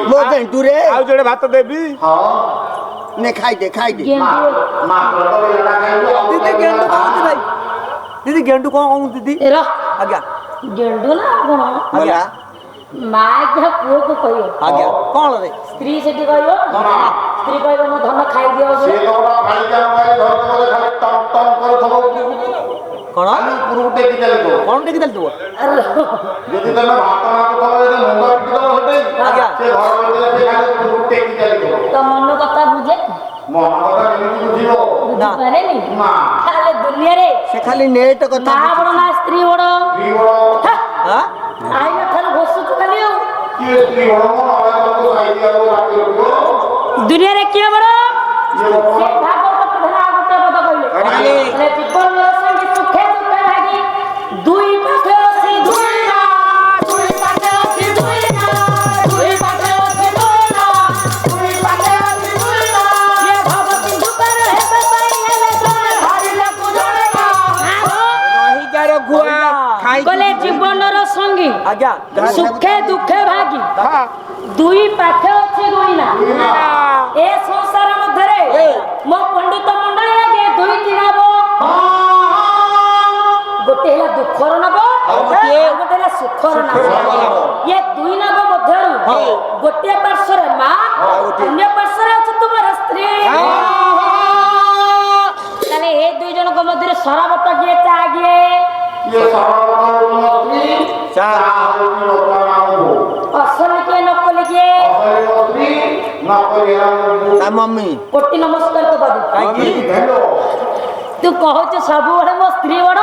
ମୋ ଗେଣ୍ଡୁରେ ଆଉ ଯୋଡ଼େ ଭାତ ଦେବି। ନେ ଖାଇଦେ ଖାଇଦେ ଗେଣ୍ଡୁ ଦିଦି ଗେଣ୍ଡୁ କହୁଛି ଭାଇ। ଦିଦି ଗେଣ୍ଡୁ କଣ କହୁଛି ଦିଦି? ର ଆଜ୍ଞା ଗେଣ୍ଡୁ ନା କଣ ଆଜ୍ଞା ମା ଯାହା ପୁଅକୁ କହିବ ଆଜ୍ଞା କଣ ରେ? ସ୍ତ୍ରୀ ସେଠି କହିବ ସ୍ତ୍ରୀ କହିବ ମୋ ଧନ ଖାଇଦିଅ ବୋଲି। କଣ କଣ ଟେକି ଚାଲିଥିବ? ଆରେ ଯଦି ତମେ ଭାତ ମାଗୁଥିବ ଯଦି ମୁଣ୍ଡ ପିଟିଦବ ସେଠି ଆଜ୍ଞା। ସେ ଘର ଭିତରେ ସେ ଖାଲି ଉପରକୁ ଟେକି ଚାଲିଥିବ। ତ ମନ କଥା ବୁଝେ ମନ କଥା କେମିତି ବୁଝିବ? ବୁଝିପାରେନି ନା। ତାହେଲେ ଦୁନିଆରେ ସେ ଖାଲି ନେଟ କଥା ମା ବଡ ନା ସ୍ତ୍ରୀ ବଡ? ସ୍ତ୍ରୀ ବଳ ହଁ ଆଇଲା ଠାରୁ ଘଷୁଛୁ ଖାଲି ଆଉ। କିଏ ସ୍ତ୍ରୀ ବଳ ନହେଲେ ତମକୁ ସାଇତି ଆଉ ରାତି ରଖିବ। ଦୁନିଆରେ କିଏ ବଡ? କିଏ ବଳ? ସେ ଭାଗବତ ପ୍ରଧାନ ଆଉ ଗୋଟେ ପଦ କହିଲେ ମାନେ ଜୀବନର ସଙ୍ଗୀ ସୁଖେ ଦୁଃଖେ ଲାଗି ଦୁଇ ପାଖେ ଅଛି ଦୁଇ ନା ଦୁଇ ପାଖେ ଅଛି ଦୁଇ ନା ଦୁଇ ପାଖେ ଅଛି ଦୁଇ ନା ଦୁଇ ପାଖେ ଅଛି ଦୁଇ ନା ଇଏ ଭାବ ସିନ୍ଧୁ ପାର ହେବା ପାଇଁ ହେଲେ ଜଣେ ଭାରିବାକୁ ଜଣେ ନା ରହିଯାର ଗୁଆ ଖାଇ କହିଲେ ଜୀବନର ସଙ୍ଗୀ ଆଜ୍ଞା ସୁଖେ ଦୁଃଖେ ଭାଗି ହଁ ଦୁଇ ପାଖେ ଅଛି ଦୁଇ ନା ଏ ସଂସାର ମଧ୍ୟରେ ମୋ ପଣ୍ଡିତ ମଣ୍ଡଳୀ ଆଗେ ଦୁଇଟି ନବ ଗୋଟେ ହେଲା ଦୁଃଖର ନବ ଆଉ ଗୋଟେ ହେଲା ସୁଖର ନବ ଇଏ ଦୁଇ ନବ ମଧ୍ୟରୁ ଗୋଟିଏ ପାର୍ଶ୍ୱରେ ମା ଅନ୍ୟ ପାର୍ଶ୍ୱରେ ଅଛି ତୁମର ସ୍ତ୍ରୀ ତାହେଲେ ଏ ଦୁଇ ଜଣଙ୍କ ମଧ୍ୟରେ ସରବତ କିଏ ଚା କିଏ କିଏ ସରଳ ସ୍ତ୍ରୀ ଚା ହଉଛି ଲୋକମାନଙ୍କୁ ଅସଲି କିଏ ନକଲି କିଏ ଅସଲି ସ୍ତ୍ରୀ ନକଲି ତା ମମି କୋଟି ନମସ୍କାର ତ ବାବୁ ହେଲୋ ତୁ କହୁଛୁ ସବୁବେଳେ ମୋ ସ୍ତ୍ରୀ ବଡ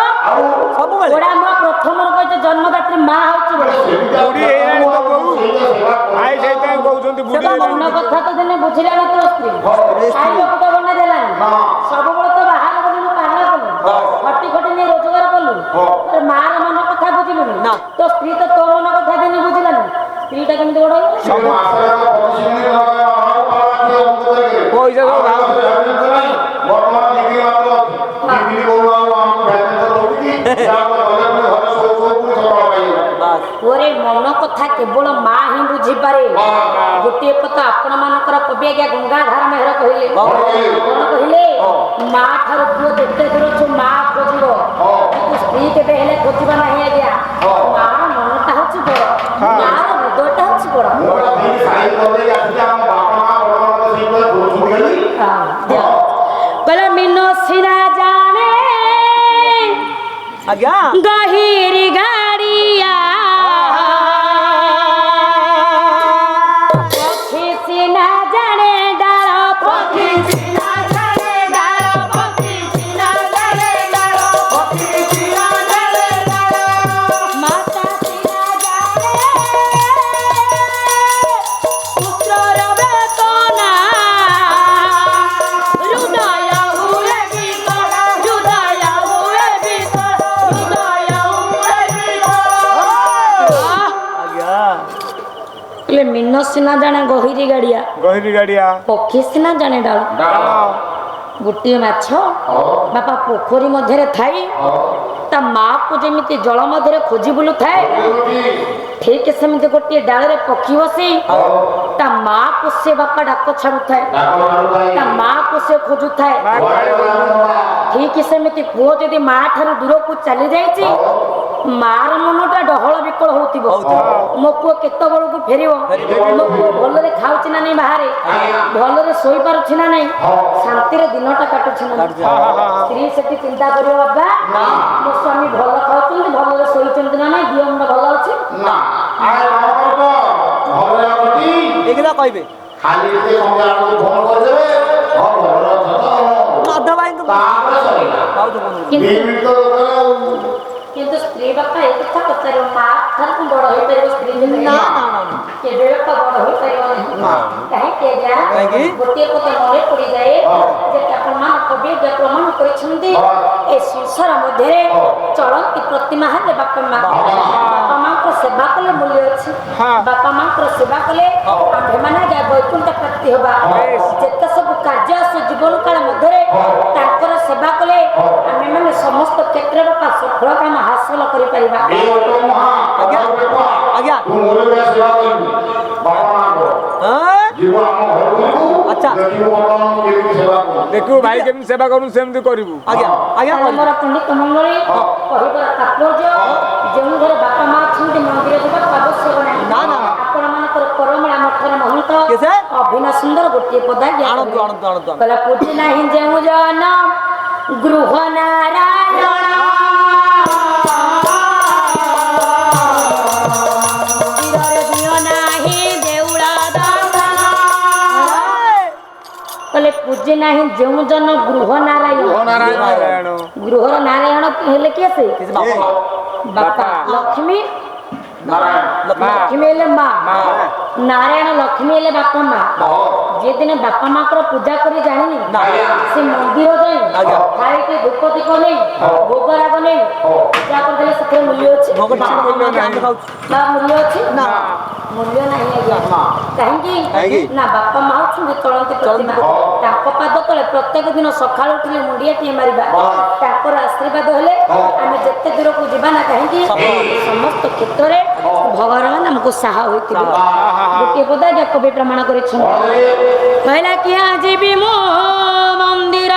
ସବୁବେଳେ ବଡା ମୋ ପ୍ରଥମରୁ କହିଛୁ ଜନ୍ମଦାତ୍ରୀ ମା ହଉଛି ବଡ ବୁଢୀ ହେଇଗଲାଣି ତ ବୋଉ ଭାଇ ସେଇଥିପାଇଁ କହୁଛନ୍ତି ବୁଢୀ ମନ ହେଇଗଲାଣି। କଥା ତ ଦିନେ ବୁଝିଲାନି ତୋ ସ୍ତ୍ରୀ ଖାଇବାକୁ ତ ବନେଇ ଦେଲାନି ସବୁବେଳେ ତ ବାହାର ବୁଲିଲୁ କାହାର କଲୁ ଖଟି ଖଟି ନେଇ ରୋଜଗାର କଲୁ ମାର ମନ କଥା ବୁଝିଲୁନି ନା। ତୋ ସ୍ତ୍ରୀ ତ ତୋ ମନ କଥା ଦିନେ ବୁଝିଲାନି ସ୍ତ୍ରୀଟା କେମିତି ବଡ ହେଇଗଲା ସବୁ ମାସରେ ତ 25 ମିନିଟ୍ ଲଗାଏ ଅଭାବ ପାଳନ୍ତି ଅମୃତରେ ପଇସା ସବୁ ଭାଗ ବର୍ତ୍ତମାନ ଡିଗ୍ରୀ ମାତ୍ର ଅଛି ଡିଗ୍ରୀ କରୁ ଆଉ ଆମକୁ ଭ୍ୟାକେନ୍ସି ରହୁଛି ଯାହାକୁ ଗଲେ ପୁଣି ଘରେ ଶୋଉ ଶୋଉ ପୁଣି ସକାଳ ପାଇବ ଓରେ ମନ କଥା କେବଳ ମା ହିଁ ବୁଝିପାରେ ଗୋଟିଏ କଥା ଆପଣ ମାନଙ୍କର କବି ଆଜ୍ଞା ଗଙ୍ଗାଧାର ମେହର କହିଲେ କଣ କହିଲେ ମା ଠାରୁ ପୁଅ ଯେତେ ଦୂର ଅଛୁ ମା ଖୋଜିବ କିନ୍ତୁ ସ୍ତ୍ରୀ କେବେ ହେଲେ ଖୋଜିବ ନାହିଁ ଆଜ୍ଞା ମାର ମନଟା ହଉଛି ବଡ ମାର ହୃଦୟଟା ହଉଛି ବଡ ମୁଁ ସ୍ତ୍ରୀ ସାଇ କରିଦେଇ ଆସିଛି ଆମ ବାପା ମା ବଡ଼ମାନଙ୍କ ସହିତ ଘୁରୁଛନ୍ତି ଖାଲି କହିଲା ମିନ ସିନା ଜାଣେ ଆଜ୍ଞା ଗହିରି ଗାଡ଼ିଆ ପକ୍ଷୀ ସିନା ଜାଣେ ଡାଳ ପକ୍ଷୀ ସିନା ଜାଣେ ଡାଳ ପକ୍ଷୀ ସିନା ଜାଣେ ଡାଳ ପକ୍ଷୀ ସିନା ଜାଣେ ଡାଳ ମାତା ସିନା ଜାଣେ ପୁତ୍ରର ବେଦନା ହୃଦୟ ହୁଏ ବିକଳ ହୃଦୟ ହୁଏ ବିକଳ ହୃଦୟ ହୁଏ ବିକଳ ଆଜ୍ଞା ହେଲେ ମିନ ସିନା ଜାଣେ ଗହିରି ଗାଡ଼ିଆ ଗହିରୀ ଗାଡିଆ ପକ୍ଷୀ ସିନା ଜାଣେ ଡାଳ ଗୋଟିଏ ମାଛ ବାପା ପୋଖରୀ ମଧ୍ୟରେ ଥାଇ ତା ମାକୁ ଯେମିତି ଜଳ ମଧ୍ୟରେ ଖୋଜି ବୁଲୁଥାଏ ଠିକ ସେମିତି ଗୋଟିଏ ଡାଳରେ ପକ୍ଷୀ ବସି ତା ମାକୁ ସେ ବାପା ଡାକ ଛାଡୁଥାଏ ତା ମାକୁ ସେ ଖୋଜୁଥାଏ ଠିକ ସେମିତି ପୁଅ ଯଦି ମା ଠାରୁ ଦୂରକୁ ଚାଲି ଯାଇଛି ମାର ମନଟା ଡହଳ ବିକଳ ହଉଥିବ ମୋ ପୁଅ କେତେବେଳକୁ ଫେରିବ ମୋ ପୁଅ ଭଲରେ ଖାଉଛି ନା ନାଇଁ ବାହାରେ ଭଲରେ ଶୋଇପାରୁଛି ନା ନାଇଁ ଶାନ୍ତିରେ ଦିନଟା କାଟୁଛି ନା ନାଇଁ ସ୍ତ୍ରୀ ସେଠି ଚିନ୍ତା କରିବ ବାବା ମୋ ସ୍ୱାମୀ ଭଲ ଖାଉଛନ୍ତି ଭଲରେ ଶୋଇଛନ୍ତି ନା ନାଇଁ ଦିହ ମୁଣ୍ଡ ଭଲ ଅଛି ନା ଆଏ କଣ କରୁଛ ଘରେ ଅଛନ୍ତି ଏଗୁଡ଼ା କହିବେ ଖାଲି ଟିକେ ସନ୍ଧ୍ୟାବେଳକୁ ଫୋନ କରିଦେବେ ହଁ ଘରେ ଅଛ ତ ମାଧବ ଭାଇଙ୍କୁ ତାପରେ ସରିଲା ଭାଉଜ ଫୋନ ଦି ମିନିଟ୍ ତ ଦରକାର ଆଉ କିନ୍ତୁ ସ୍ତ୍ରୀ ବାପା ଏ କଥା ପଚାରିବ ମା ଠାରୁ ବଡ ହେଇପାରିବ ସ୍ତ୍ରୀ କେବେ ନା ନା ନା କେବେ ବାପା ବଡ ହେଇପାରିବ ନାହିଁ କାହିଁକି ଆଜ୍ଞା କାହିଁକି? ଗୋଟିଏ କଥା ମନେ ପଡ଼ିଯାଏ ଯେ ଆପଣମାନ କବି ପ୍ରମାଣ କରିଛନ୍ତି ଏ ସଂସାର ମଧ୍ୟରେ ଚଳନ୍ତି ପ୍ରତିମା ହେଲେ ବାପା ମା। ବାପା ମାଙ୍କର ସେବା କଲେ ମୂଲ୍ୟ ଅଛି। ବାପା ମାଙ୍କର ସେବା କଲେ ଆମ୍ଭେମାନେ ଯାହା ବୈକୁଣ୍ଠ ପ୍ରାପ୍ତି ହେବା। ଯେତେ ସବୁ କାର୍ଯ୍ୟ ଆସୁ ଜୀବନ କାଳ ମଧ୍ୟରେ ତାଙ୍କର ସେବା କଲେ ଆମେମାନେ ସମସ୍ତ କ୍ଷେତ୍ରରେ ସଫଳ କାମ ହାସଲ କରିପାରିବା। ଆଜ୍ଞା ଆଚ୍ଛା ଦେଖିବୁ ଭାଇ କେମିତି ସେବା କରୁଛୁ ସେମିତି କରିବୁ। ଆଜ୍ଞା ଆଜ୍ଞା ଆମର ପଣ୍ଡିତ ମଣ୍ଡଳୀ କହିବାର ତାତ୍ପର୍ଯ୍ୟ ଯେଉଁ ଘରେ ବାପା ମା ଅଛନ୍ତି ମନ୍ଦିର ଯିବାକୁ ଆବଶ୍ୟକ ନାହିଁ। ନା, ନା। ଆପଣ ମାନଙ୍କର କରମଳା ମଠର ମହନ୍ତ କିଏ ସେ? ଅଭିନୟ ସୁନ୍ଦର ଗୋଟିଏ ପଦା ଆଣନ୍ତୁ, ଆଣନ୍ତୁ, ଆଣନ୍ତୁ। କହିଲା ପୂଜି ନାହିଁ ଯେଉଁ ଜନ ଗୃହ ନାରାୟଣ ମନ୍ଦିରରେ ଦିଅ ନାହିଁ ଦେଉଳ ଦର୍ଶନ। କହିଲେ ପୂଜି ନାହିଁ ଯେଉଁ ଜନ ଗୃହ ନାରାୟଣ। ନାରାୟଣ ଗୃହର ନାରାୟଣ ହେଲେ କିଏ ସେ? ବାପା। ଲକ୍ଷ୍ମୀ ଲକ୍ଷ୍ମୀ ହେଲେ ମା। ନାରାୟଣ ଲକ୍ଷ୍ମୀ ହେଲେ ବାପା ମା। ଯିଏ ଦିନେ ବାପା ମାଙ୍କର ପୂଜା କରି ଜାଣିନି ସେ ମନ୍ଦିର ଯାଇ ଖାଇକି ଧୂପ ଦୀପ ନେଇ ଭୋଗ ରାଗ ନେଇ ପୂଜା କରିଦେଲେ ସେଥିରେ ମୂଲ୍ୟ ଅଛି? ଭୋଗ ମୂଲ୍ୟ ନାହିଁ। ବା ମୂଲ୍ୟ ଅଛି? ମୂଲ୍ୟ ନାହିଁ ଆଜ୍ଞା। କାହିଁକି ନା ବାପା ମା ହଉଛନ୍ତି ଚଳନ୍ତି ପ୍ରତିମା। ତାଙ୍କ ପାଦ ତଳେ ପ୍ରତ୍ୟେକ ଦିନ ସକାଳୁ ଉଠିଲେ ମୁଣ୍ଡିଆଟିଏ ମାରିବା। ତାଙ୍କର ଆଶୀର୍ବାଦ ହେଲେ ଆମେ ଯେତେ ଦୂରକୁ ଯିବା ନା କାହିଁକି ସମସ୍ତ କ୍ଷେତ୍ରରେ ଭଗବାନ ଆମକୁ ସାହା ହୋଇଥିବେ। ଗୋଟିଏ ପଦ କବି ପ୍ରମାଣ କରିଛନ୍ତି କହିଲା କି ଯିବି ମୋ ମନ୍ଦିର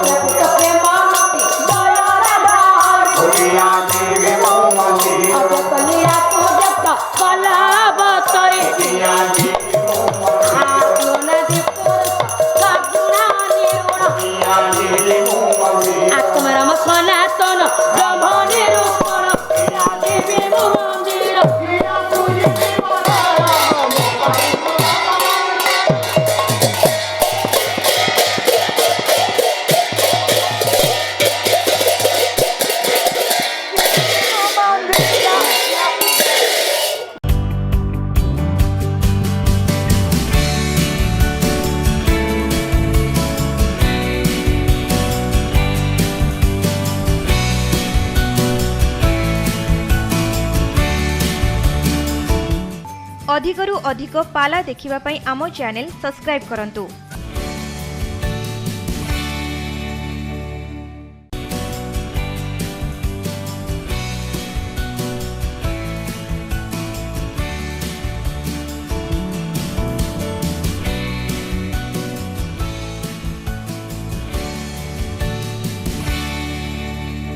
ଅତ୍ୟାକୃତ ପ୍ରେମ ମୂର୍ତ୍ତି ଦୟାର ଧାର ଅଜତ ଲୀଳା ପୂଜକ ବଲବତରେ ଆତ୍ମନାଦି ପୁରୁଷ ସଗୁଣା ନିରୁଣ ଆତ୍ମରାମ ସନାତନ ବ୍ରହ୍ମ ନିରୂପଣ ଦେବୀ ମନ୍ଦିର अधिकरू अधिक पाला देखिबा पई आमो चैनल सब्सक्राइब करंतु।